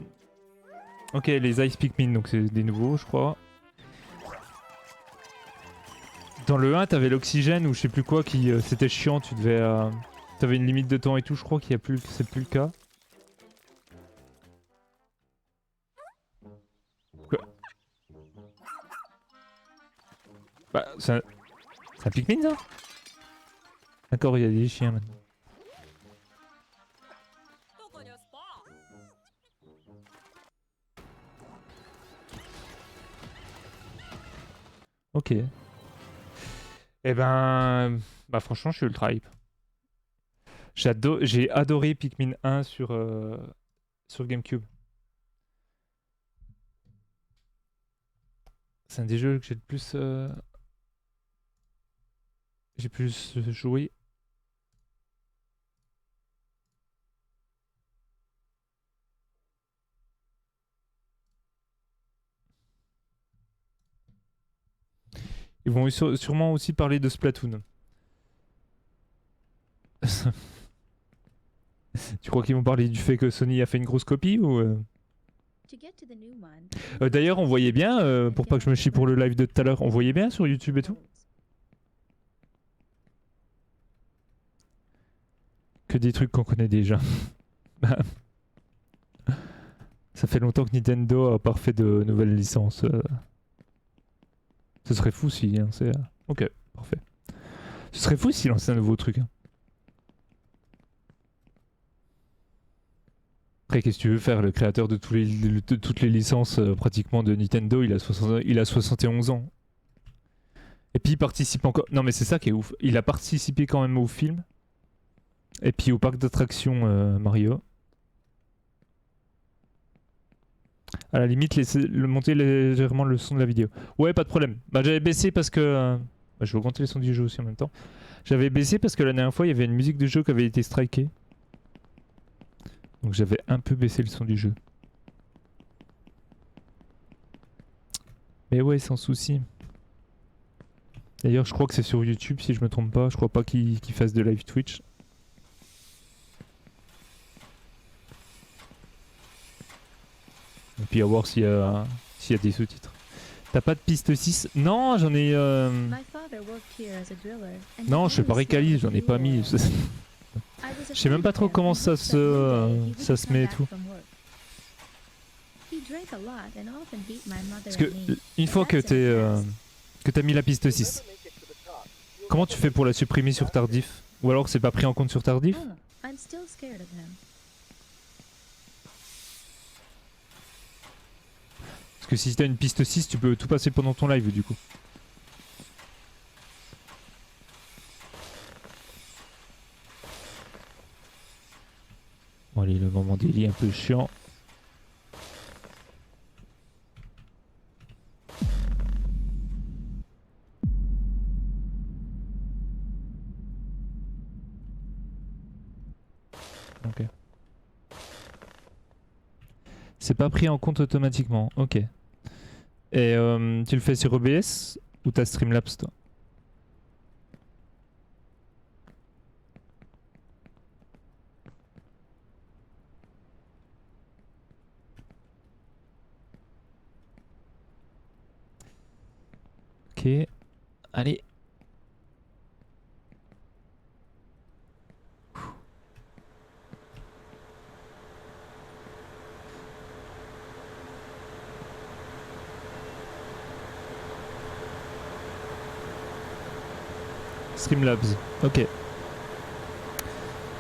Speaker 1: Ok, les Ice Pikmin, donc c'est des nouveaux, je crois. Dans le 1, t'avais l'oxygène ou je sais plus quoi qui... c'était chiant, tu devais... T'avais une limite de temps et tout, je crois qu'il y a plus... C'est plus le cas. Quoi? Bah, c'est un Pikmin, ça? D'accord, il y a des chiens maintenant. Ok. Eh ben... Bah franchement, je suis ultra hype. J'ai adoré Pikmin 1 sur GameCube. C'est un des jeux que j'ai le plus... J'ai plus joué. Ils vont sûrement aussi parler de Splatoon. Tu crois qu'ils vont parler du fait que Sony a fait une grosse copie ou D'ailleurs, on voyait bien, pour pas que je me chie pour le live de tout à l'heure, on voyait bien sur YouTube et tout que des trucs qu'on connaît déjà. Ça fait longtemps que Nintendo a pas refait de nouvelles licences. Ce serait fou si... Hein, ok, parfait. Ce serait fou s'il lançait un nouveau truc. Hein. Après, qu'est-ce que tu veux faire? Le créateur de toutes les licences pratiquement de Nintendo, il a 71 ans. Et puis il participe encore... Non mais c'est ça qui est ouf. Il a participé quand même au film. Et puis au parc d'attractions Mario. À la limite, monter légèrement le son de la vidéo. Ouais, pas de problème. Bah j'avais baissé parce que... je vais augmenter le son du jeu aussi en même temps. J'avais baissé parce que la dernière fois il y avait une musique de jeu qui avait été strikée. Donc j'avais un peu baissé le son du jeu. Mais ouais, sans souci. D'ailleurs, je crois que c'est sur YouTube si je me trompe pas. Je crois pas qu'il fasse de live Twitch. Et puis à voir s'il y a des sous-titres. T'as pas de piste 6? Non, j'en ai...
Speaker 2: My father worked here as a driller, and
Speaker 1: Non,
Speaker 2: he
Speaker 1: je fais pas
Speaker 2: always
Speaker 1: récalise,
Speaker 2: loved
Speaker 1: j'en ai pas
Speaker 2: blue
Speaker 1: mis.
Speaker 2: oil. I was
Speaker 1: Je sais même
Speaker 2: afraid
Speaker 1: pas
Speaker 2: of
Speaker 1: trop
Speaker 2: him
Speaker 1: comment
Speaker 2: and
Speaker 1: ça
Speaker 2: hoped that one day he
Speaker 1: ça
Speaker 2: would
Speaker 1: se
Speaker 2: come
Speaker 1: met et
Speaker 2: back
Speaker 1: tout.
Speaker 2: from work. He drank a lot and often beat my mother
Speaker 1: Parce que
Speaker 2: and me.
Speaker 1: une fois que
Speaker 2: That's in the past.
Speaker 1: t'as mis la piste 6, comment tu fais pour la supprimer sur tardif? Ou alors c'est pas pris en compte sur tardif?
Speaker 2: Oh, I'm still scared of him.
Speaker 1: Parce que si t'as une piste 6, tu peux tout passer pendant ton live du coup. Bon allez, le moment daily un peu chiant. Ok. C'est pas pris en compte automatiquement, ok. Et tu le fais sur OBS ou t'as Streamlabs toi? Ok, allez. Streamlabs, ok.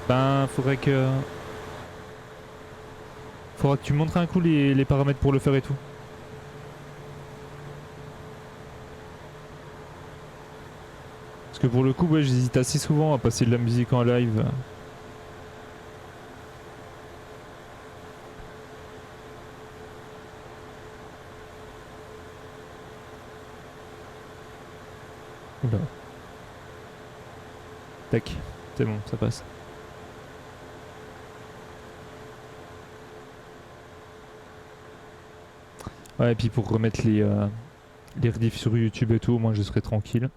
Speaker 1: Ben, faudra que tu montres un coup les paramètres pour le faire et tout. Parce que pour le coup, ouais, j'hésite assez souvent à passer de la musique en live. Oula. Tac, c'est bon, ça passe. Ouais, et puis pour remettre les rediffs sur YouTube et tout, moi je serai tranquille.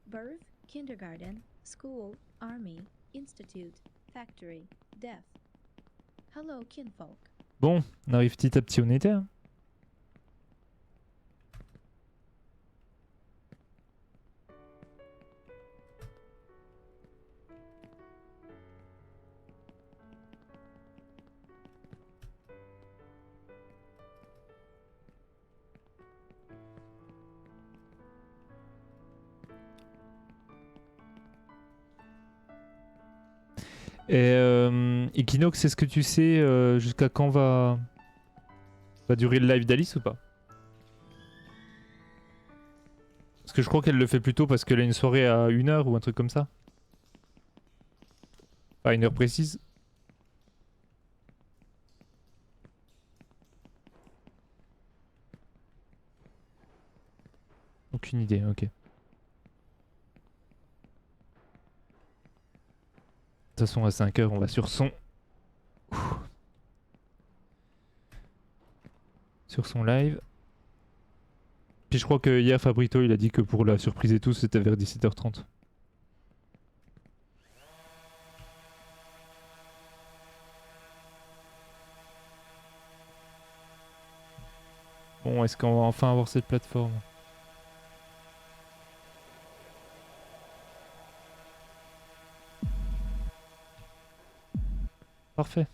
Speaker 2: Birth, kindergarten, school, army, institute, factory, death. Hello, kinfolk.
Speaker 1: Bon, on arrive petit à petit au Nether. Et Equinox, est-ce que tu sais jusqu'à quand va durer le live d'Alice ou pas? Parce que je crois qu'elle le fait plus tôt parce qu'elle a une soirée à 1h ou un truc comme ça. Pas 1h précise. Aucune idée, ok. De toute façon, à 5h, on va sur son. Sur son live. Puis je crois que hier, Fabrito, il a dit que pour la surprise et tout, c'était vers 17h30. Bon, est-ce qu'on va enfin avoir cette plateforme? Parfait.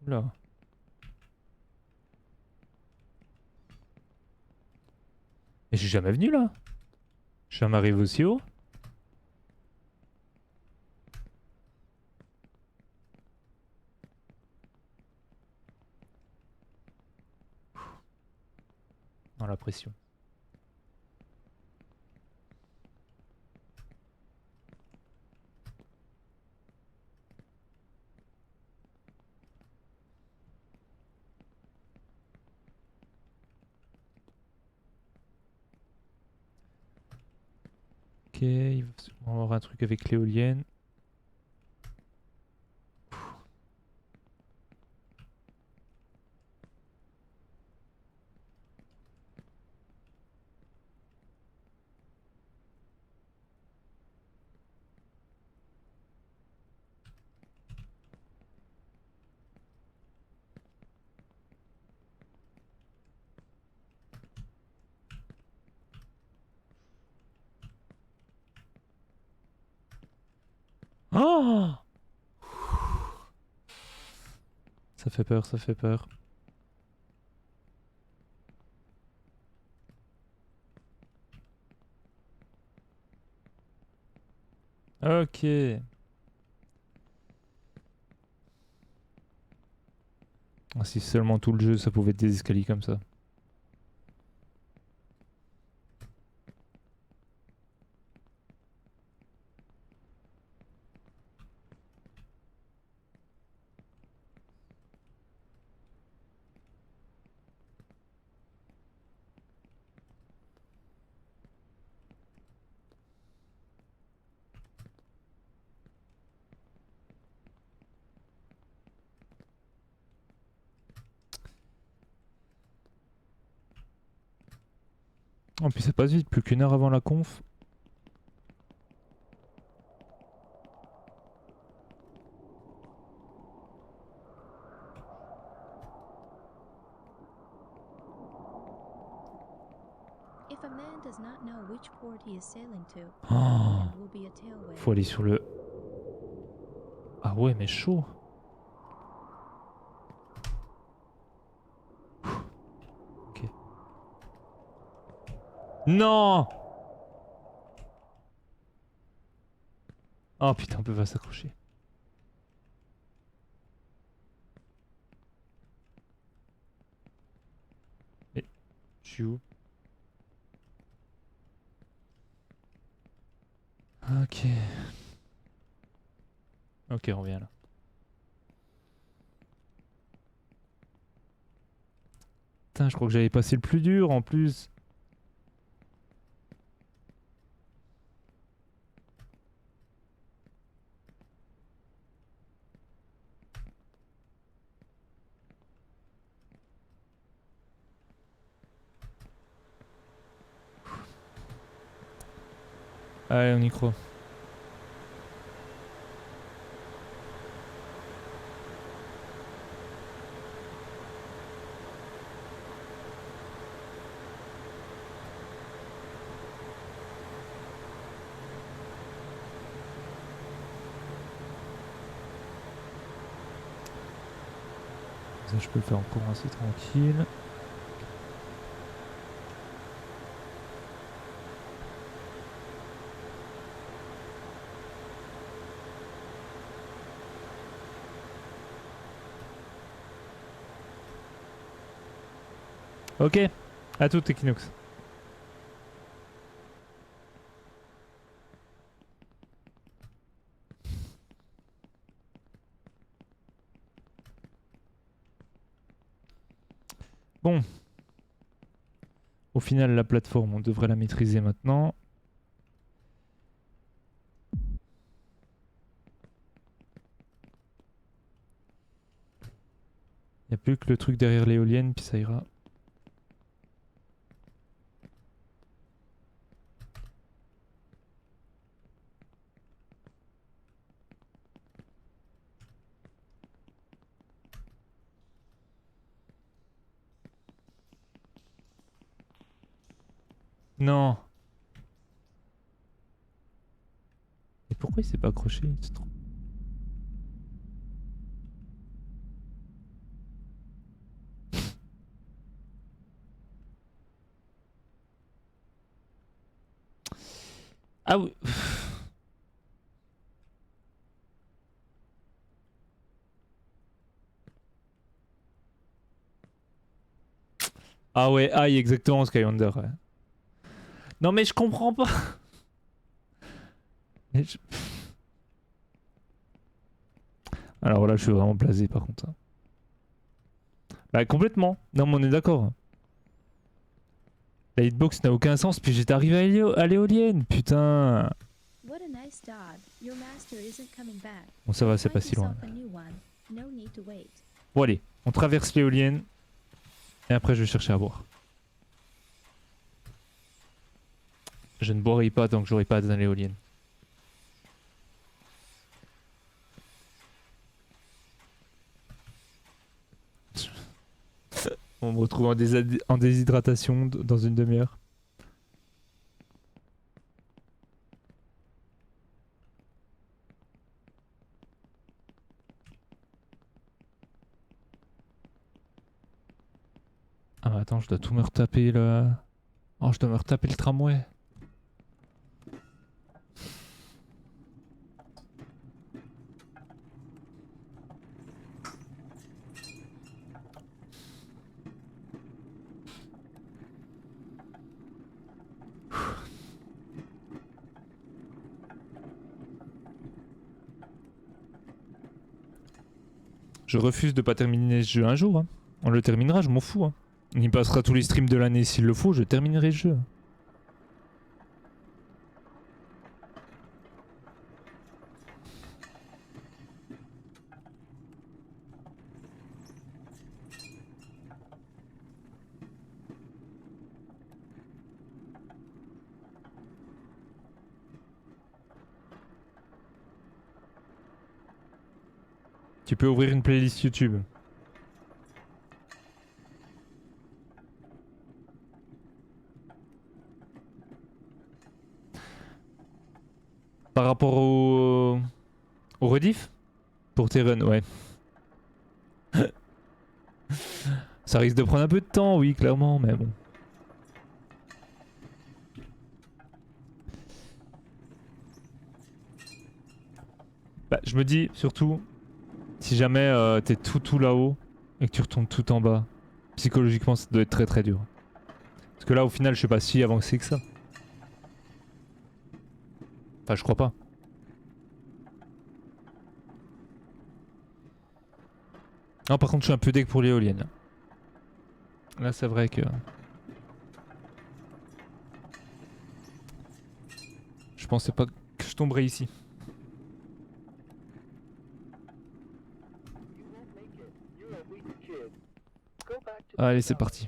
Speaker 1: Oula. Mais je suis jamais venu là. Je jamais arrivé aussi haut. la pression. Ok, il va sûrement avoir un truc avec l'éolienne. Oh! Ça fait peur, ça fait peur. Ok. Ah, si seulement tout le jeu ça pouvait être des escaliers comme ça. En plus ça passe vite, plus qu'une heure avant la conf.
Speaker 2: If a man does not know which port he is sailing to,
Speaker 1: Oh,
Speaker 2: wind will be a tailwind.
Speaker 1: faut aller sur le... Ah ouais mais chaud. Ok. Non! Oh putain on peut pas s'accrocher. Mais je suis où? Ok. Ok on revient là. Putain je crois que j'avais passé le plus dur en plus. Allez on y croit. Ça je peux le faire encore assez tranquille. Ok, à tout Equinox. Bon. Au final la plateforme on devrait la maîtriser maintenant. Il n'y a plus que le truc derrière l'éolienne puis ça ira. Non. Et pourquoi il s'est pas accroché? C'est trop... Ah oui. Ah ouais, aïe, exactement, Skylander, ouais. Non mais je comprends pas. Mais je- Alors là, je suis vraiment blasé par contre. Bah complètement. Non mais on est d'accord. La hitbox n'a aucun sens, puis j'étais arrivé à l'éolienne, putain.
Speaker 2: What a nice dog. Your master isn't coming back.
Speaker 1: Bon ça va, c'est
Speaker 2: Find
Speaker 1: pas si loin.
Speaker 2: yourself a new one. No need to wait.
Speaker 1: Bon allez, on traverse l'éolienne. Et après je vais chercher à boire. Je ne boirai pas tant que j'aurai pas dans l'éolienne. On me retrouve en déshydratation dans une demi-heure. Ah mais attends, je dois tout me retaper là. Oh, je dois me retaper le tramway. Je refuse de pas terminer ce jeu un jour. Hein. On le terminera, je m'en fous. Hein. On y passera tous les streams de l'année s'il le faut, je terminerai le jeu. Tu peux ouvrir une playlist YouTube. Par rapport au rediff pour tes runs, ouais. Ça risque de prendre un peu de temps, oui, clairement, mais bon. Bah, je me dis surtout, si jamais t'es tout là-haut et que tu retombes tout en bas, psychologiquement ça doit être très très dur. Parce que là au final je suis pas si avancé que ça. Enfin je crois pas. Non par contre je suis un peu deg pour l'éolienne. Là c'est vrai que... Je pensais pas que je tomberais ici. Allez c'est parti.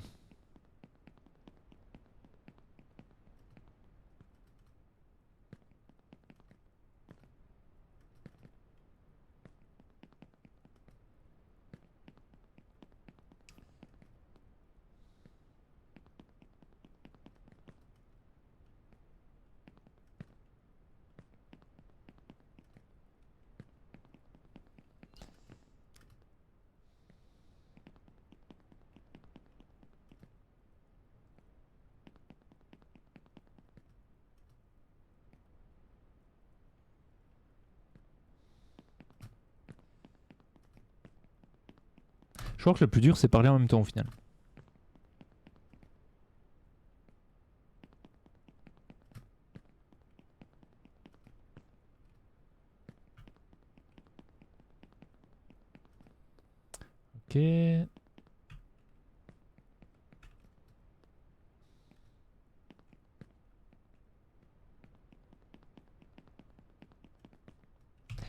Speaker 1: Je crois que le plus dur c'est parler en même temps au final. Ok.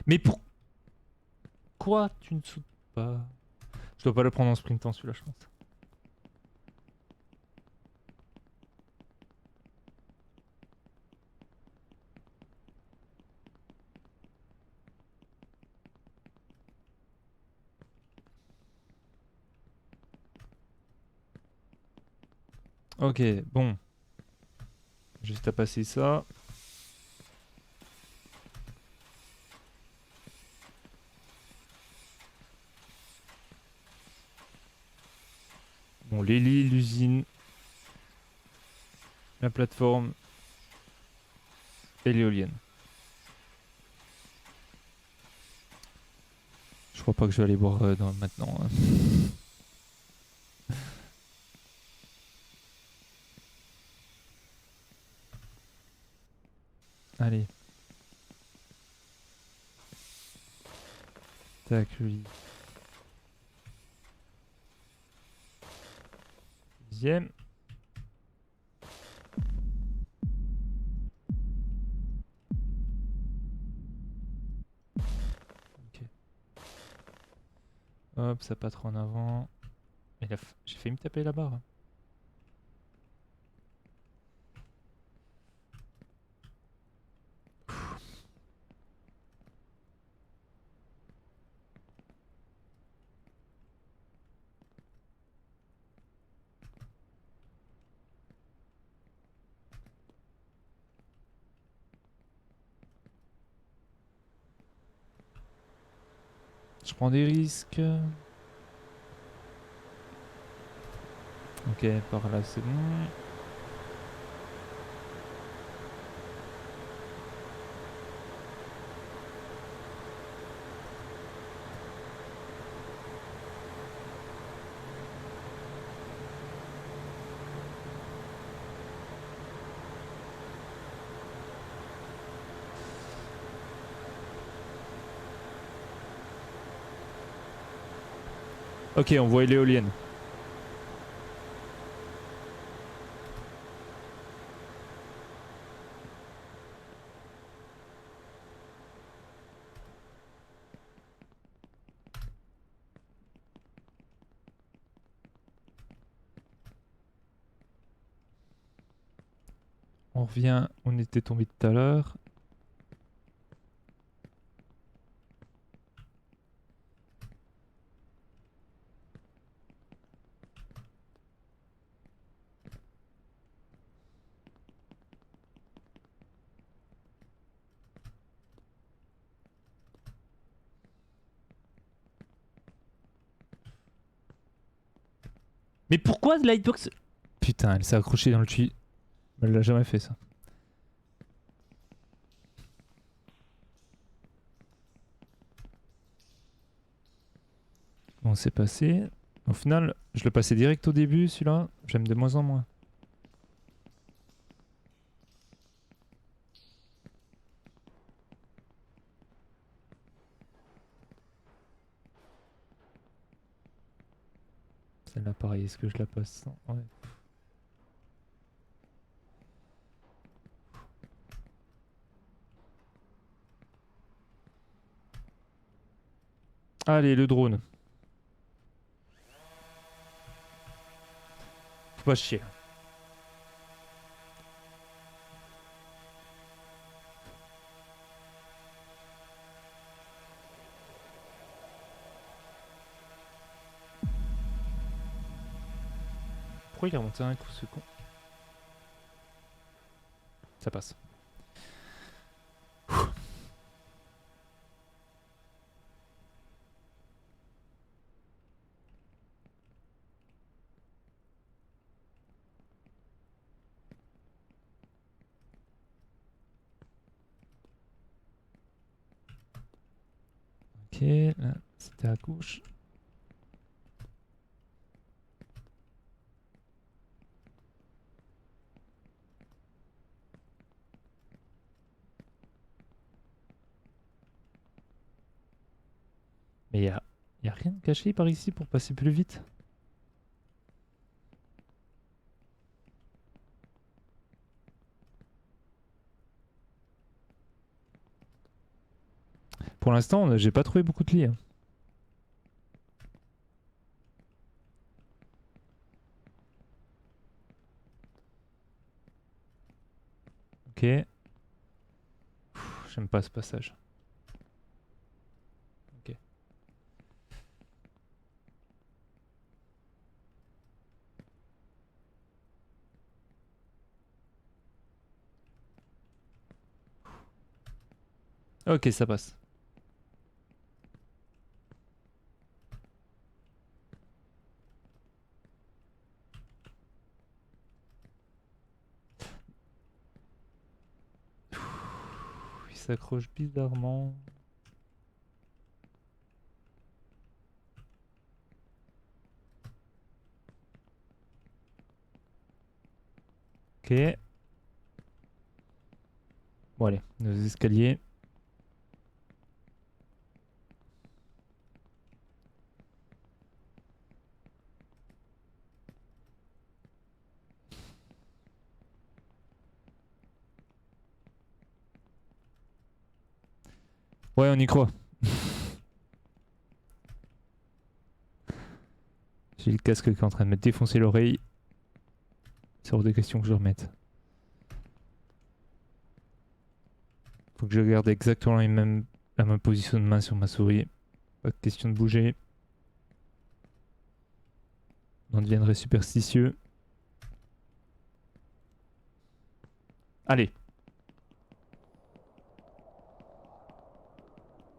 Speaker 1: Mais pourquoi tu ne sautes pas? Je dois pas le prendre en sprintant celui-là je pense. Ok, bon. Juste à passer ça. Bon, les lits, l'usine, la plateforme et l'éolienne. Je crois pas que je vais aller boire maintenant. Hein. Allez. Tac, lui. Deuxième. Ok. Hop, ça pas trop en avant. J'ai failli me taper la barre. Je prends des risques. Ok, par là c'est bon. Ok, on voit l'éolienne. On revient, on était tombé tout à l'heure. Mais pourquoi de Lightbox? Putain, elle s'est accrochée dans le tuyau. Elle l'a jamais fait ça. Bon, c'est passé. Au final, je le passais direct au début, celui-là. J'aime de moins en moins. Celle-là, pareil, est-ce que je la passe sans... Ouais. Allez, le drone. Faut pas chier. Pourquoi il est remonté un coup ce con? Ça passe. Ok, là, c'était à gauche. Mais y a rien de caché par ici pour passer plus vite? Pour l'instant, j'ai pas trouvé beaucoup de lits. Hein. Ok. J'aime pas ce passage. Ok. Ok, ça passe. Il s'accroche bizarrement. Ok. Bon allez, nos escaliers. Ouais, on y croit. J'ai le casque qui est en train de me défoncer l'oreille. C'est hors de question que je le remette. Faut que je garde exactement la même position de main sur ma souris. Pas de question de bouger. On deviendrait superstitieux. Allez.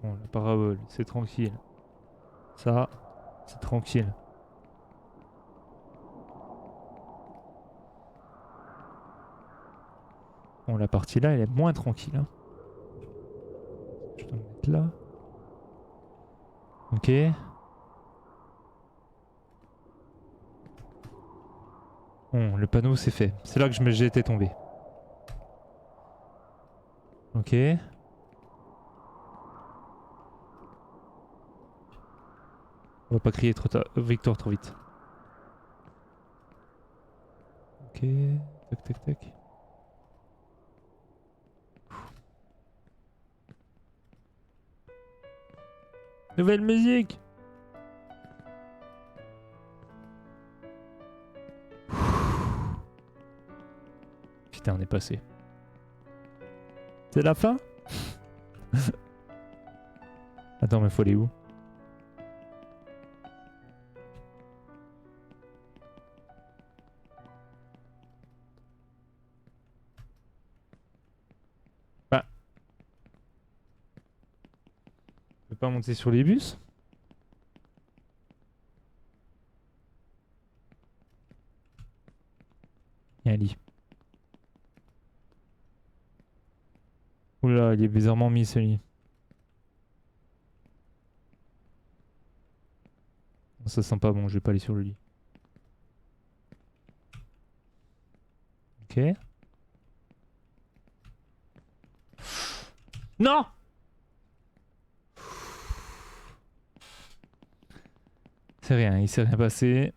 Speaker 1: Bon, la parabole, c'est tranquille. Ça, c'est tranquille. Bon, la partie là, elle est moins tranquille. Hein. Je dois me mettre là. Ok. Bon, le panneau, c'est fait. C'est là que j'ai été tombé. Ok. On va pas crier trop victoire trop vite. Ok. Tac, tac, tac. Nouvelle musique! Putain, on est passé. C'est la fin? Attends, mais faut aller où? Bah. Je peux pas monter sur les bus? Il y a un lit. Oula, il est bizarrement mis ce lit. Ça sent pas bon, je vais pas aller sur le lit. Ok. Non! C'est rien, il s'est rien passé.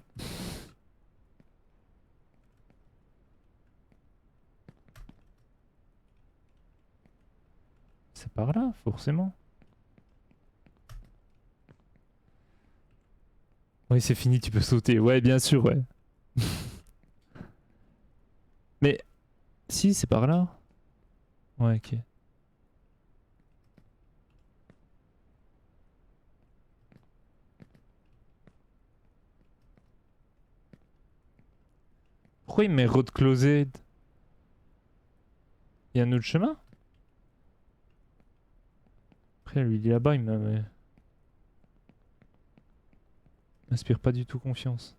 Speaker 1: C'est par là, forcément. Oui, c'est fini, tu peux sauter. Ouais, bien sûr, ouais. Mais si, c'est par là. Ouais, ok. Pourquoi il met road closed? Il y a un autre chemin? Après, lui, il est là-bas, il m'inspire pas du tout confiance.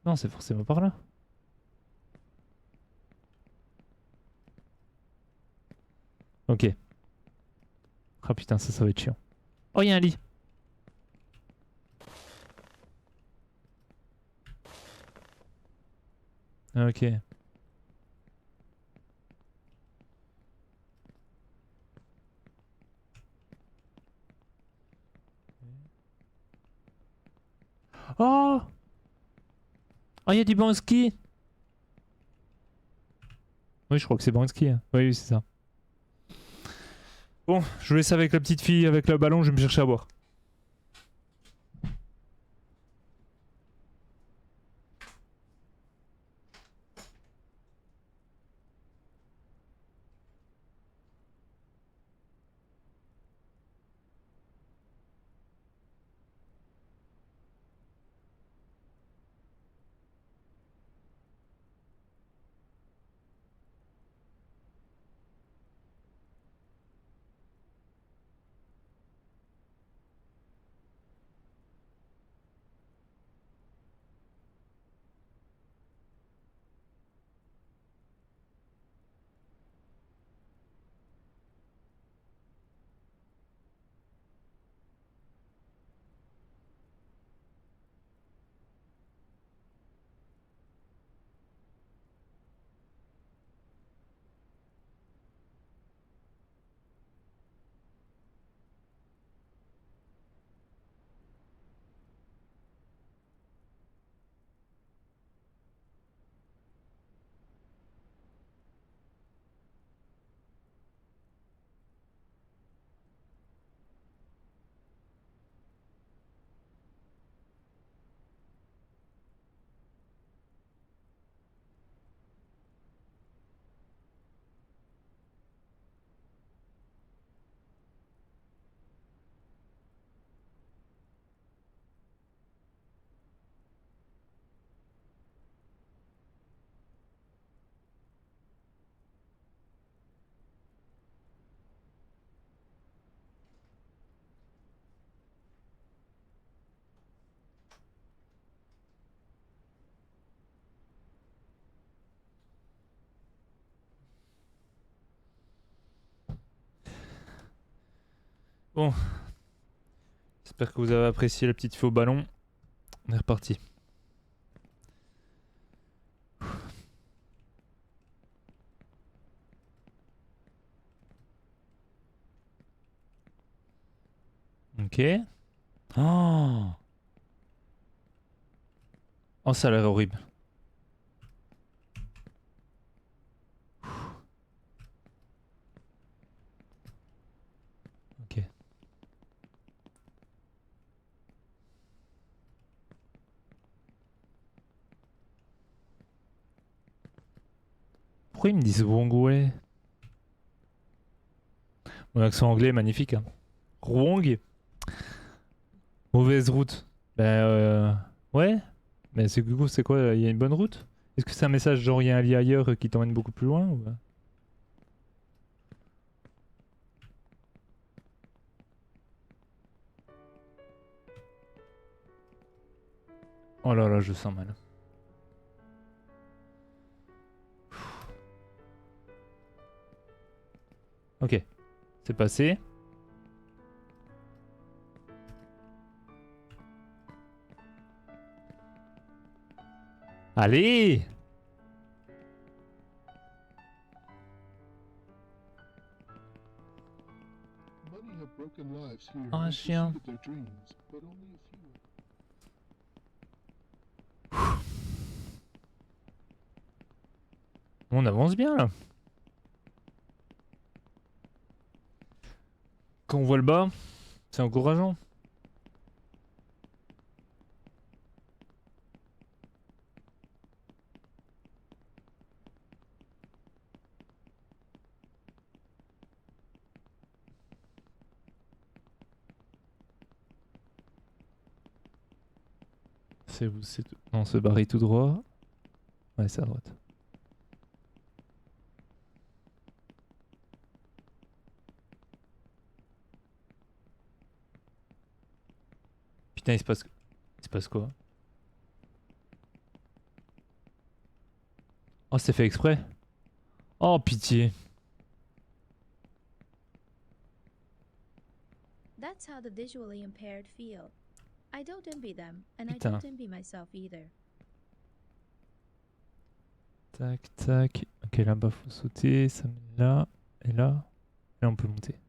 Speaker 1: Non, c'est forcément par là. Ok. Ah putain, ça va être chiant. Oh, il y a un lit. Ah, ok. Oh! Oh, il y a du banc ski. Oui, je crois que c'est banc ski. Hein. Oui, oui, c'est ça. Bon, je vous laisse avec la petite fille avec le ballon, je vais me chercher à boire. Bon. J'espère que vous avez apprécié la petite fée au ballon. On est reparti. Ok. Oh, oh ça a l'air horrible. Ok. Pourquoi ils me disent Wongway? Mon accent anglais est magnifique. Hein. Wrong. Mauvaise route. Ouais. Mais c'est du coup, c'est quoi? Il y a une bonne route? Est-ce que c'est un message genre il y a un lit ailleurs qui t'emmène beaucoup plus loin ou... Oh là là, je sens mal. Ok. C'est passé. Allez! Oh, un chien. On avance bien là. Quand on voit le bas, c'est encourageant. C'est où? C'est tout. Non, se barrer tout droit. Ouais, c'est à droite. Putain, il se passe quoi? Oh, c'est fait exprès. Oh, pitié.
Speaker 2: That's how the visually impaired feel. I don't envy them, and I
Speaker 1: Putain.
Speaker 2: don't envy myself either.
Speaker 1: Tac, tac. Ok, là-bas, faut sauter. Ça met là. Et là. Et là, on peut monter.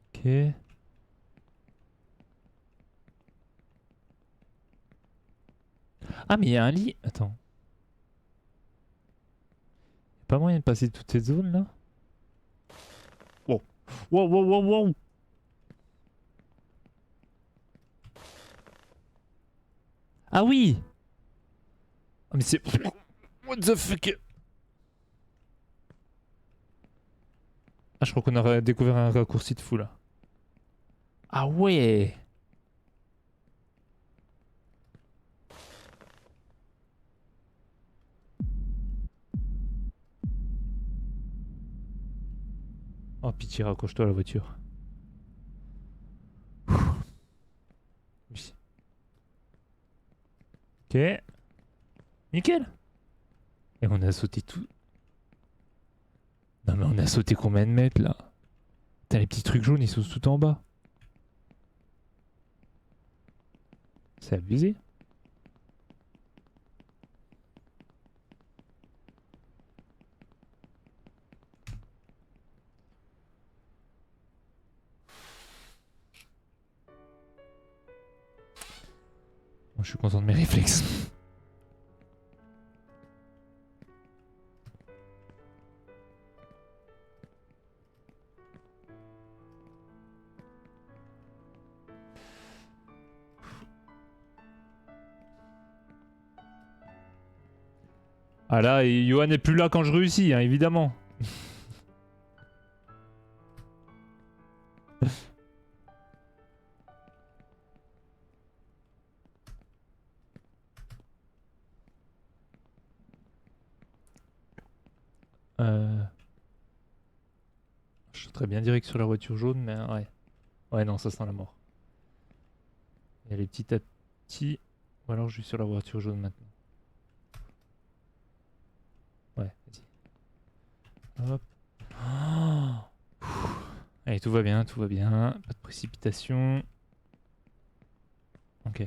Speaker 1: Ok. Ah, mais il y a un lit. Attends. Y'a pas moyen de passer toutes ces zones là? Wow. Wow, wow, wow, wow. Ah oui! Ah, mais c'est. What the fuck? Ah, je crois qu'on a découvert un raccourci de fou là. Ah ouais! Oh, pitié, raccroche-toi à la voiture. Oui. Ok. Nickel! Et on a sauté tout. Non, mais on a sauté combien de mètres là? Putain, les petits trucs jaunes, ils sont tout en bas. C'est abusé. Moi, je suis content de mes réflexes. Ah là, et Johan n'est plus là quand je réussis, hein, évidemment. Euh... Je suis très bien direct sur la voiture jaune, mais ouais. Ouais, non, ça sent la mort. Et aller petit à petit. Ou alors je suis sur la voiture jaune maintenant. Ouais, vas-y. Hop. Oh. Allez, tout va bien, tout va bien. Pas de précipitation. Ok.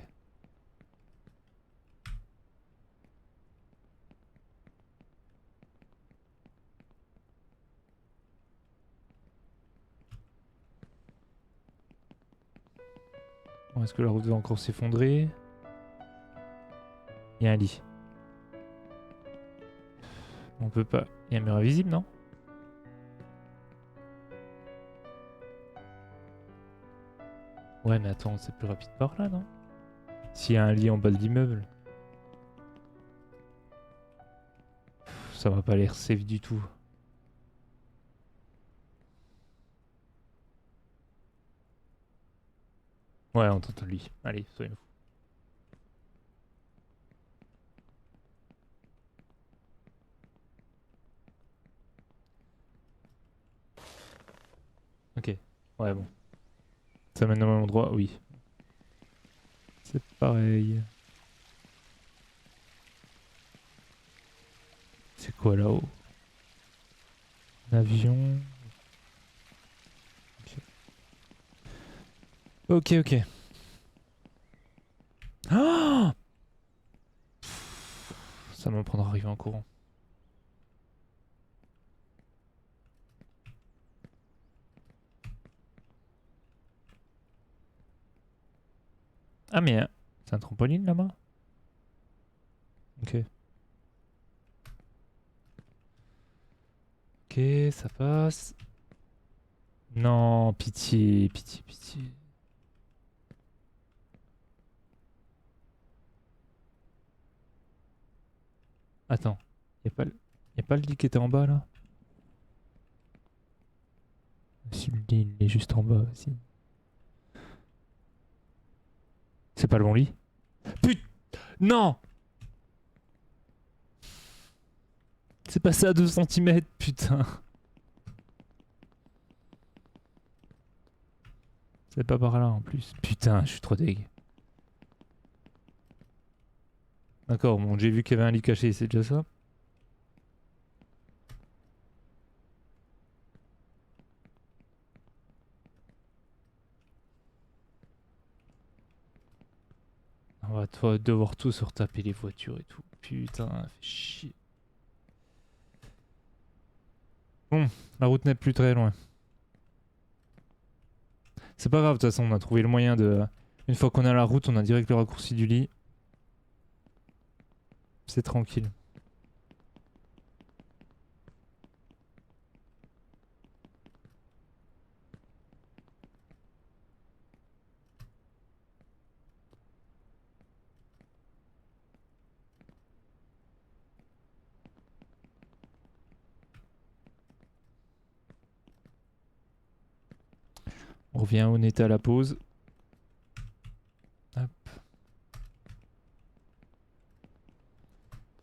Speaker 1: Bon, est-ce que la route va encore s'effondrer? Il y a un lit. On peut pas. Il y a un mur invisible, non? Ouais, mais attends, c'est plus rapide par là, non? S'il y a un lit en bas de l'immeuble. Ça va pas l'air safe du tout. Ouais, on tente le lit. Allez, soyons fous. Ok. Ouais, bon. Ça mène au même endroit? Oui. C'est pareil. C'est quoi là-haut? Un avion. Ok, ok. Ah, ça me prendra à arriver en courant. Ah, mais c'est un trampoline là-bas? Ok. Ok, ça passe. Non, pitié, pitié, pitié. Attends, y a pas le lit qui était en bas là? Si le lit il est juste en bas, si. C'est pas le bon lit? Putain, non! C'est passé à 2 centimètres, putain. C'est pas par là en plus. Putain, je suis trop deg. D'accord, bon, j'ai vu qu'il y avait un lit caché, c'est déjà ça. On va devoir tous se retaper les voitures et tout. Putain, fait chier. Bon, la route n'est plus très loin. C'est pas grave, de toute façon, on a trouvé le moyen de... Une fois qu'on a la route, on a direct le raccourci du lit. C'est tranquille. On revient où on était à la pause. Hop.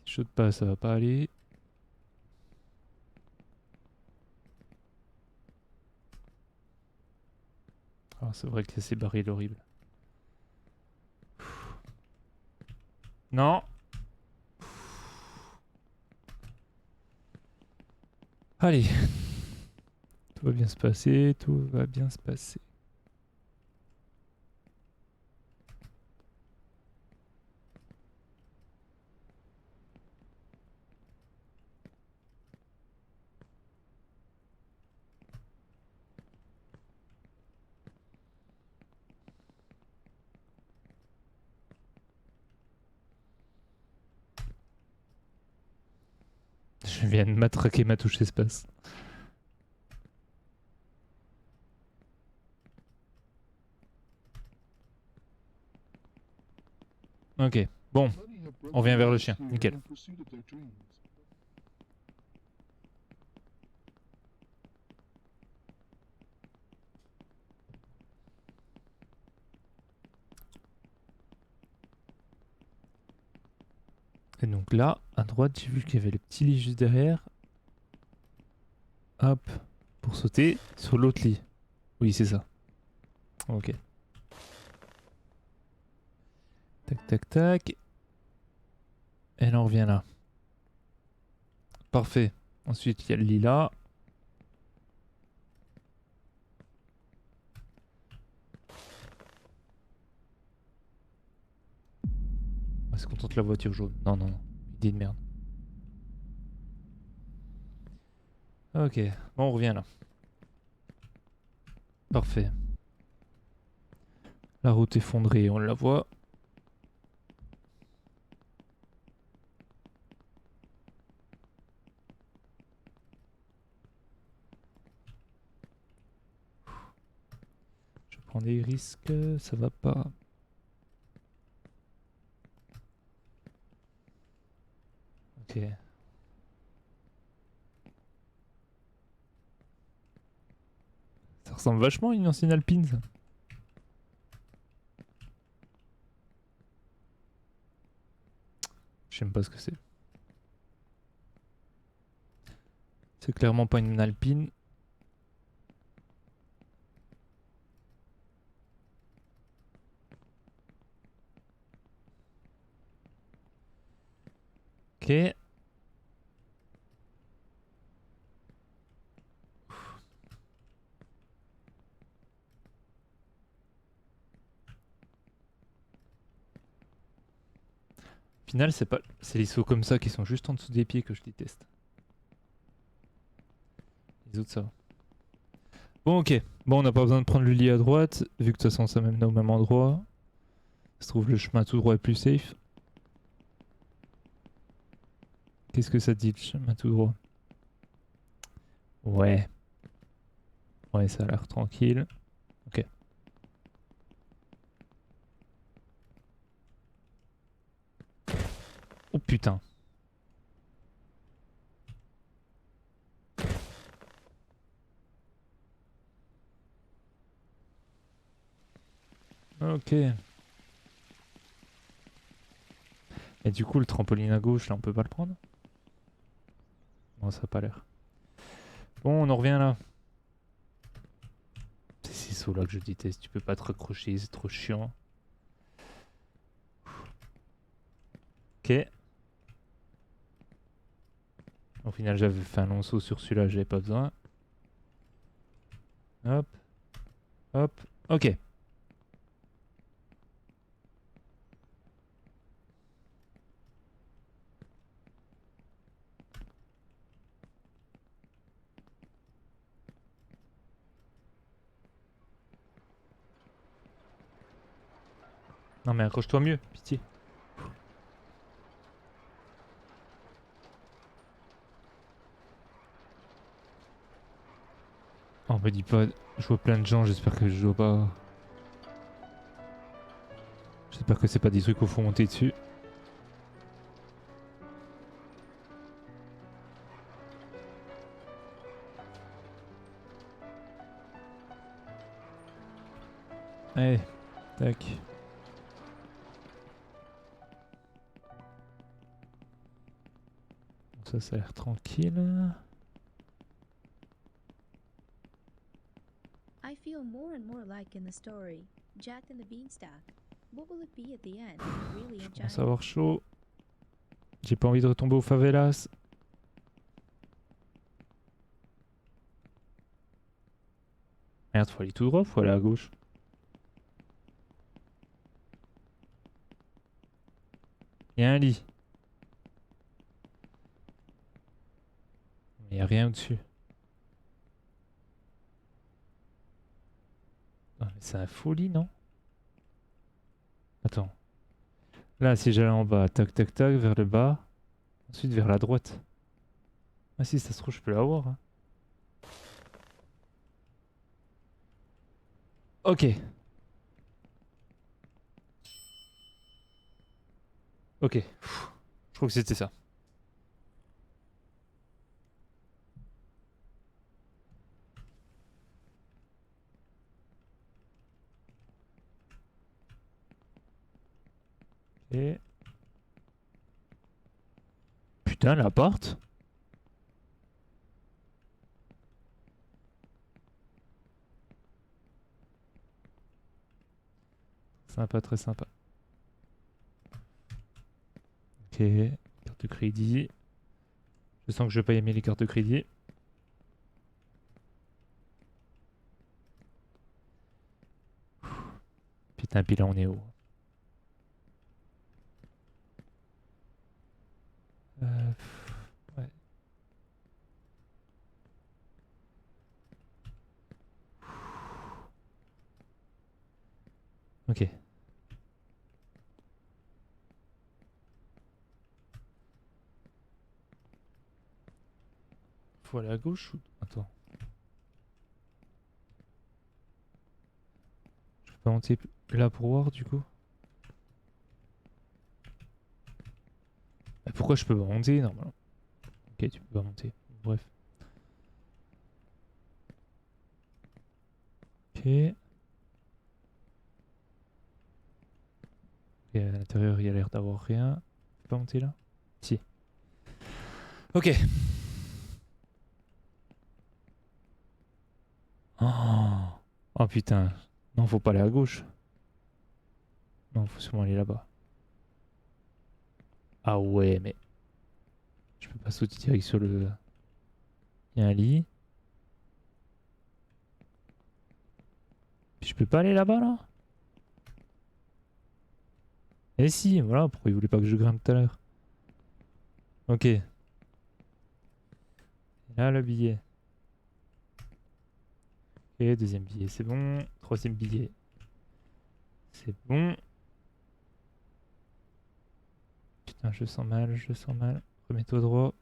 Speaker 1: Saute pas, ça va pas aller. Ah, c'est vrai que c'est barré horrible. Non. Allez. Tout va bien se passer, tout va bien se passer. Je viens de matraquer ma touche espace. Ok, bon, on vient vers le chien, nickel. Et donc là, à droite, j'ai vu qu'il y avait le petit lit juste derrière. Hop, pour sauter sur l'autre lit. Oui, c'est ça. Ok. Tac, tac, tac. Et là, on revient là. Parfait. Ensuite, il y a le lit là. se contente la voiture jaune. Non, non, non. Idée de merde. Ok, bon, on revient là. Parfait. La route effondrée, on la voit. Je prends des risques, ça va pas. Ok. Ça ressemble vachement à une ancienne Alpine, ça. Je sais même pas ce que c'est. C'est clairement pas une Alpine. Ok. Au final, c'est pas... c'est les sauts comme ça qui sont juste en dessous des pieds que je déteste. Les autres, ça va. Bon, ok. Bon, on n'a pas besoin de prendre le lit à droite, vu que de toute façon, ça mène au même endroit. Ça se trouve, le chemin tout droit est plus safe. Qu'est-ce que ça dit, le chemin tout droit? Ouais. Ouais, ça a l'air tranquille. Ok. Oh putain. Ok. Et du coup, le trampoline à gauche, là, on peut pas le prendre? Non, ça a pas l'air. Bon, on en revient là. C'est ces sauts là que je déteste. Tu peux pas te raccrocher, c'est trop chiant. Ok. Au final, j'avais fait un long saut sur celui-là, j'avais pas besoin. Hop. Hop. Ok. Non mais accroche-toi mieux, pitié. Oh, me dis pas, je vois plein de gens, j'espère que je vois pas... J'espère que c'est pas des trucs qu'il faut monter dessus. Allez, tac. Ça a l'air tranquille.
Speaker 2: I feel more and more like in the story, Jack and the Beanstalk. What will it be at the end? Really
Speaker 1: Je
Speaker 2: a
Speaker 1: commence à
Speaker 2: giant?
Speaker 1: avoir chaud. J'ai pas envie de retomber aux favelas. Merde, faut aller tout droit, faut aller à gauche. Il y a un lit. Il y a rien au-dessus. Ah, mais c'est un faux lit, non? Attends. Là, si j'allais en bas, tac tac tac, vers le bas. Ensuite vers la droite. Ah si, ça se trouve, je peux l'avoir. Hein. Ok. Ok. Pfff. Je crois que c'était ça. Et... Putain, l'appart. Sympa, très sympa. Ok. Carte de crédit. Je sens que je vais pas aimer les cartes de crédit. Putain, puis là on est haut. Ouais. Ok. Faut aller à gauche ou... Attends. Je peux pas monter là pour voir du coup. Pourquoi je peux pas monter normalement? Ok, tu peux pas monter. Bref. Ok. Et à l'intérieur, il y a l'air d'avoir rien. Tu peux pas monter là? Si. Ok. Oh. Oh putain. Non, faut pas aller à gauche. Non, faut sûrement aller là-bas. Ah ouais, mais... Je peux pas sauter direct sur le... Il y a un lit. Puis je peux pas aller là-bas, là? Eh si, voilà, pourquoi il voulait pas que je grimpe tout à l'heure? Ok. Là, le billet. Ok, deuxième billet, c'est bon. Troisième billet. C'est bon. Putain, je sens mal, je sens mal. Remets-toi droit.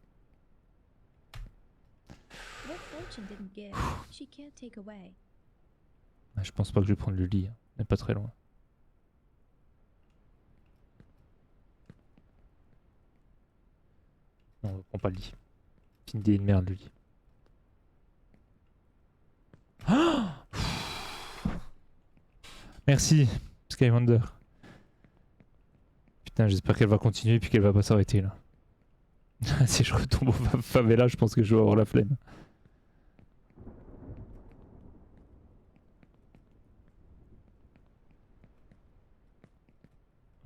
Speaker 2: What fortune didn't give, she can't take away.
Speaker 1: Ah, je pense pas que je vais prendre le lit. Hein. On est pas très loin. Non, on prend pas le lit. C'est une idée de merde, le lit. Ah merci, Skywander. Putain, j'espère qu'elle va continuer puis qu'elle va pas s'arrêter là. Si je retombe au favela, je pense que je vais avoir la flemme.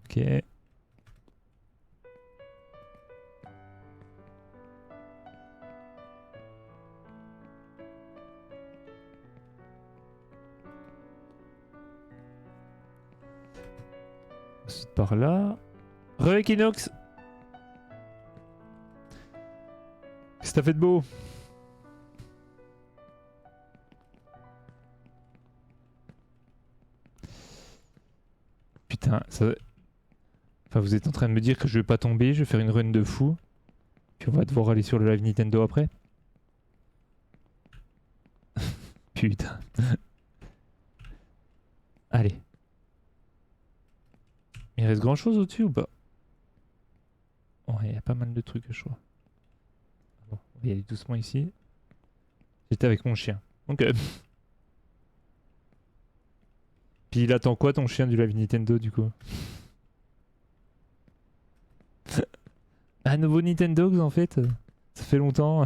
Speaker 1: Ok. Ensuite par là. Re-Equinox. Qu'est-ce que t'as fait de beau? Putain, ça... Enfin, vous êtes en train de me dire que je vais pas tomber, je vais faire une run de fou. Puis on va devoir aller sur le live Nintendo après. Putain. Allez. Il reste grand chose au-dessus ou pas? Ouais, il y a pas mal de trucs, je crois. Bon, on va y aller doucement ici. J'étais avec mon chien. Ok. Puis il attend quoi ton chien du live Nintendo du coup? Ah, nouveau Nintendo en fait? Ça fait longtemps.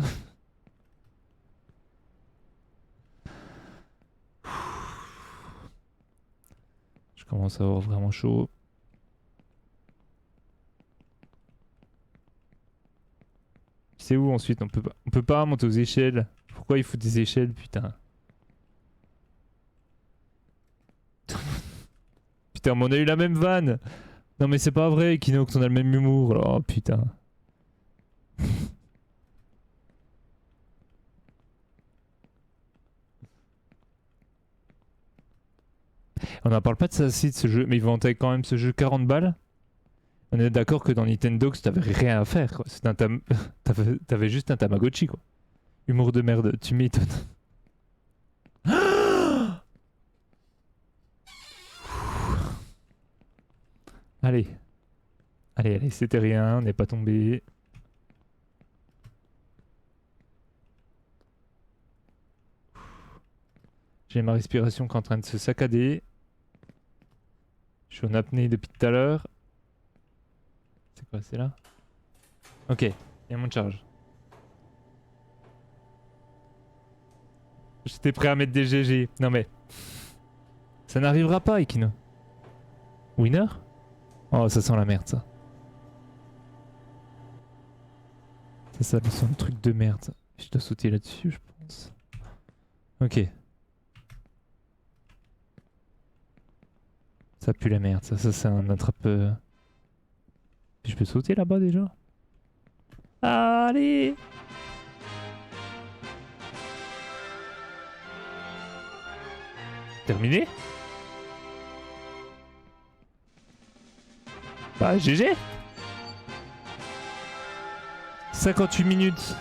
Speaker 1: Je commence à avoir vraiment chaud. C'est où ensuite? On peut pas monter aux échelles. Pourquoi il faut des échelles, putain? Putain, mais on a eu la même vanne! Non mais c'est pas vrai, Kinox, on a le même humour. Oh putain. On n'en parle pas de ça aussi de ce jeu, mais ils vendaient quand même ce jeu 40 balles. On est d'accord que dans Nintendo, t'avais rien à faire, quoi. T'avais juste un Tamagotchi, quoi. Humour de merde, tu m'étonnes. Allez. Allez, allez, c'était rien, on n'est pas tombé. J'ai ma respiration qui est en train de se saccader. Je suis en apnée depuis tout à l'heure. C'est quoi, c'est là? Ok, il y a mon charge. J'étais prêt à mettre des GG. Non mais... Ça n'arrivera pas, Ikino. Winner? Oh, ça sent la merde, ça. Ça sent le truc de merde. Ça. Je dois sauter là-dessus, je pense. Ok. Ça pue la merde, ça c'est un attrape... Je peux sauter là-bas déjà? Allez. Terminé? Bah GG. 58 minutes.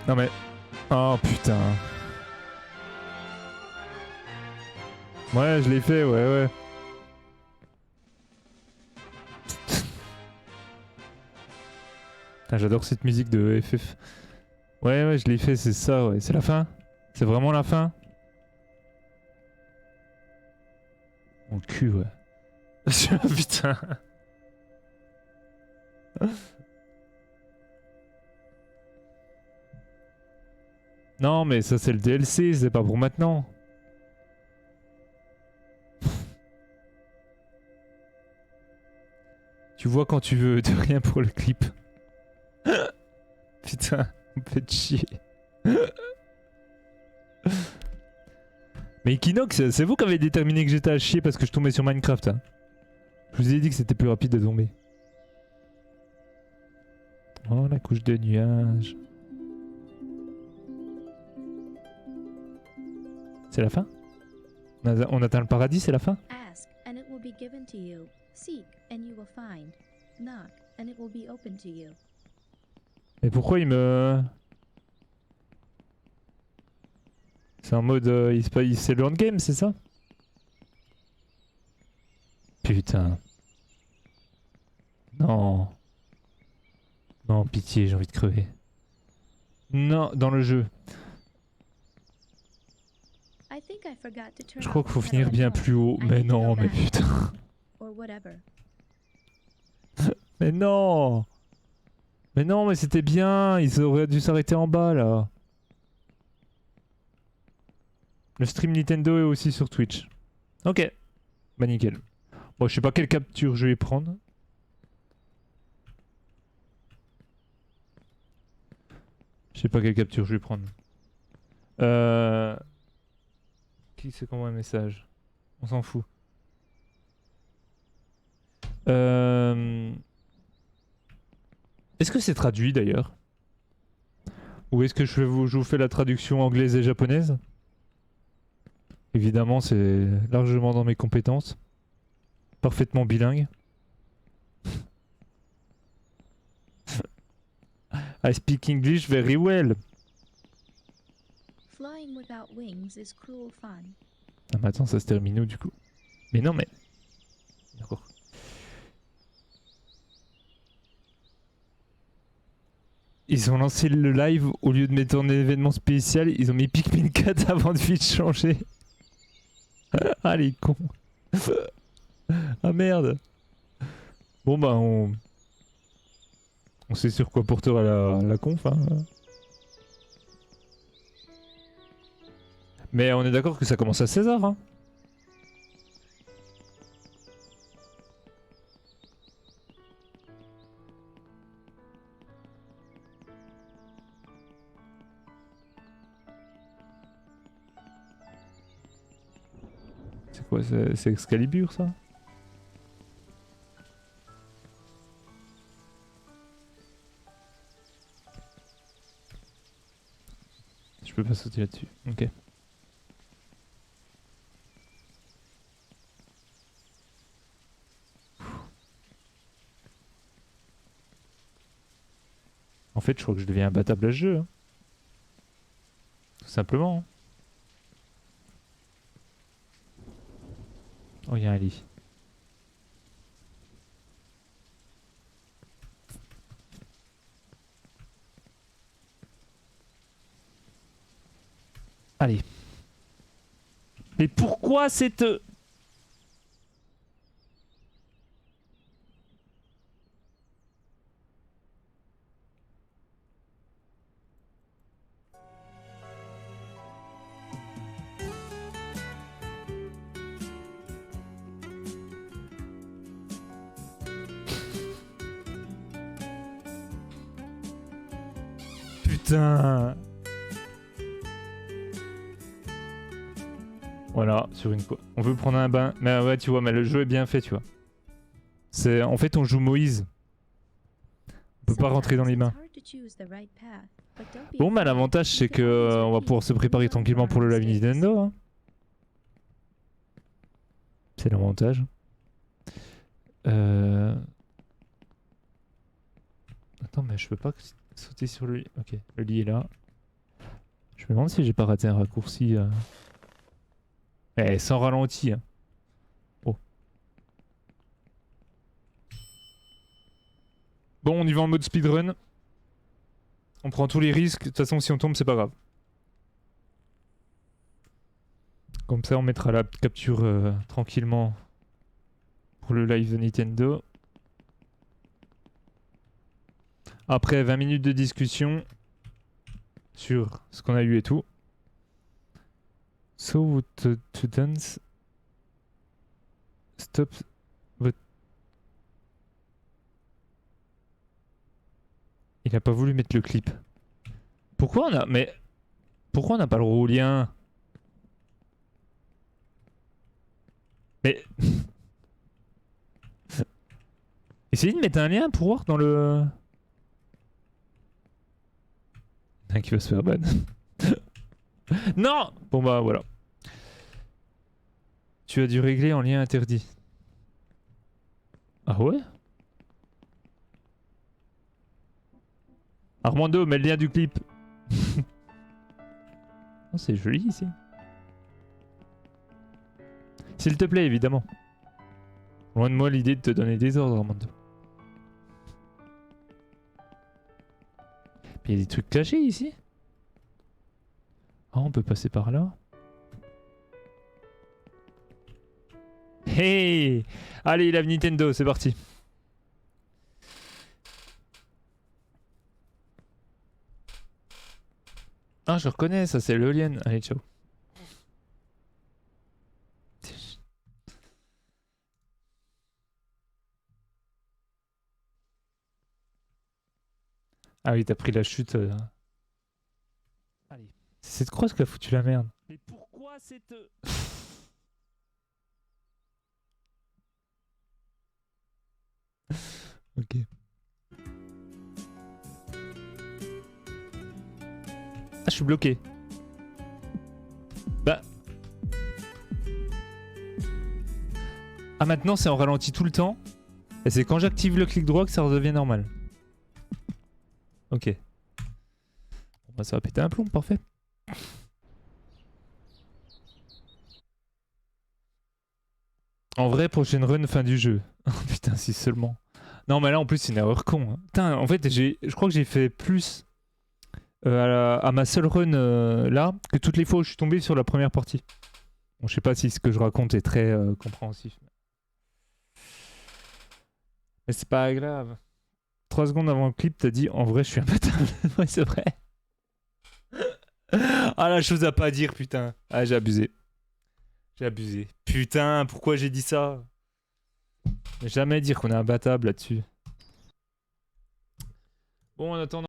Speaker 1: Non mais... Oh putain. Ouais, je l'ai fait, ouais. Putain, j'adore cette musique de FF. Ouais, je l'ai fait, c'est ça, ouais. C'est la fin? C'est vraiment la fin? Mon cul, ouais. Putain. Non, mais ça, c'est le DLC, c'est pas pour maintenant. Tu vois quand tu veux, de rien pour le clip. Putain, on me fait chier. Mais Equinox, c'est vous qui avez déterminé que j'étais à chier parce que je tombais sur Minecraft. Hein. Je vous ai dit que c'était plus rapide de tomber. Oh, la couche de nuages. C'est la fin? On atteint le paradis, c'est la fin?
Speaker 2: Ask, and it will be given to you. Seek, and you will find. Knock, and it will be open to you.
Speaker 1: Mais pourquoi il me... C'est en mode... c'est le endgame, c'est ça? Putain. Non. Non, pitié, j'ai envie de crever. Non, dans le jeu.
Speaker 2: I think I forgot to turn
Speaker 1: Je crois
Speaker 2: off
Speaker 1: qu'il faut
Speaker 2: the
Speaker 1: finir
Speaker 2: pedal
Speaker 1: bien
Speaker 2: at
Speaker 1: plus
Speaker 2: home.
Speaker 1: haut.
Speaker 2: I
Speaker 1: Mais
Speaker 2: need to go
Speaker 1: non, mais
Speaker 2: back.
Speaker 1: putain.
Speaker 2: Or whatever.
Speaker 1: Mais non. Mais non, mais c'était bien. Ils auraient dû s'arrêter en bas, là. Le stream Nintendo est aussi sur Twitch. Ok. Bah nickel. Bon, je sais pas quelle capture je vais prendre. Je sais pas quelle capture je vais prendre. Qui c'est qu'on voit un message? On s'en fout. Est-ce que c'est traduit d'ailleurs? Ou est-ce que je vous fais la traduction anglaise et japonaise? Évidemment, c'est largement dans mes compétences. Parfaitement bilingue. I speak English very well.
Speaker 2: Flying without wings is cruel fun.
Speaker 1: Ah mais attends, ça se termine où du coup? Mais non mais... D'accord. Ils ont lancé le live au lieu de mettre en événement spécial, ils ont mis Pikmin 4 avant de vite changer. Ah les cons. Ah merde. Bon bah on sait sur quoi portera la conf hein. Mais on est d'accord que ça commence à 16h hein. C'est quoi, c'est Excalibur ça? Je peux pas sauter là-dessus, ok. En fait, je crois que je deviens imbattable à ce jeu. Hein. Tout simplement. Hein. Oh, il y a un lit. Allez. Mais pourquoi cette... Putain. Voilà, sur une fois. On veut prendre un bain. Mais ouais, tu vois, mais le jeu est bien fait, tu vois. C'est... En fait, on joue Moïse. On peut pas rentrer dans les bains. Bon, bah l'avantage, c'est que on va pouvoir se préparer tranquillement pour le live Nintendo. Hein. C'est l'avantage. Attends, mais je peux pas sauter sur le lit. Ok, le lit est là. Je me demande si j'ai pas raté un raccourci. Eh, sans ralenti. Hein. Oh. Bon, on y va en mode speedrun. On prend tous les risques. De toute façon, si on tombe, c'est pas grave. Comme ça, on mettra la capture tranquillement pour le live de Nintendo. Après 20 minutes de discussion sur ce qu'on a eu et tout. So to dance. Stop. But... Il a pas voulu mettre le clip. Pourquoi on a... Mais... Pourquoi on n'a pas le roulien? Mais... Essayez de mettre un lien pour voir dans le... Un qui va se faire ban. Non! Bon bah voilà. Tu as dû régler en lien interdit. Ah ouais? Armando, mets le lien du clip. Oh, c'est joli ici. S'il te plaît, évidemment. Loin de moi l'idée de te donner des ordres, Armando. Il y a des trucs cachés ici. Ah, on peut passer par là. Hey! Allez, la Nintendo, c'est parti. Ah, je reconnais, ça c'est l'éolienne. Allez, ciao. Ah oui, t'as pris la chute. Allez. C'est cette croix qui a foutu la merde. Mais pourquoi cette... Ok. Ah, je suis bloqué. Bah... Ah, maintenant c'est en ralenti tout le temps. Et c'est quand j'active le clic droit que ça redevient normal. Ok. Bon, bah, ça va péter un plomb, parfait. En vrai, prochaine run, fin du jeu. Oh putain, si seulement. Non, mais là en plus, c'est une erreur con. Hein. Putain, en fait, je crois que j'ai fait plus à ma seule run là que toutes les fois où je suis tombé sur la première partie. Bon, je sais pas si ce que je raconte est très compréhensif. Mais c'est pas grave. 3 secondes avant le clip, t'as dit en vrai, je suis imbattable. Ouais, c'est vrai. Ah, la chose à pas dire, putain. Ah, j'ai abusé. J'ai abusé. Putain, pourquoi j'ai dit ça? Jamais dire qu'on est imbattable là-dessus. Bon, en attendant.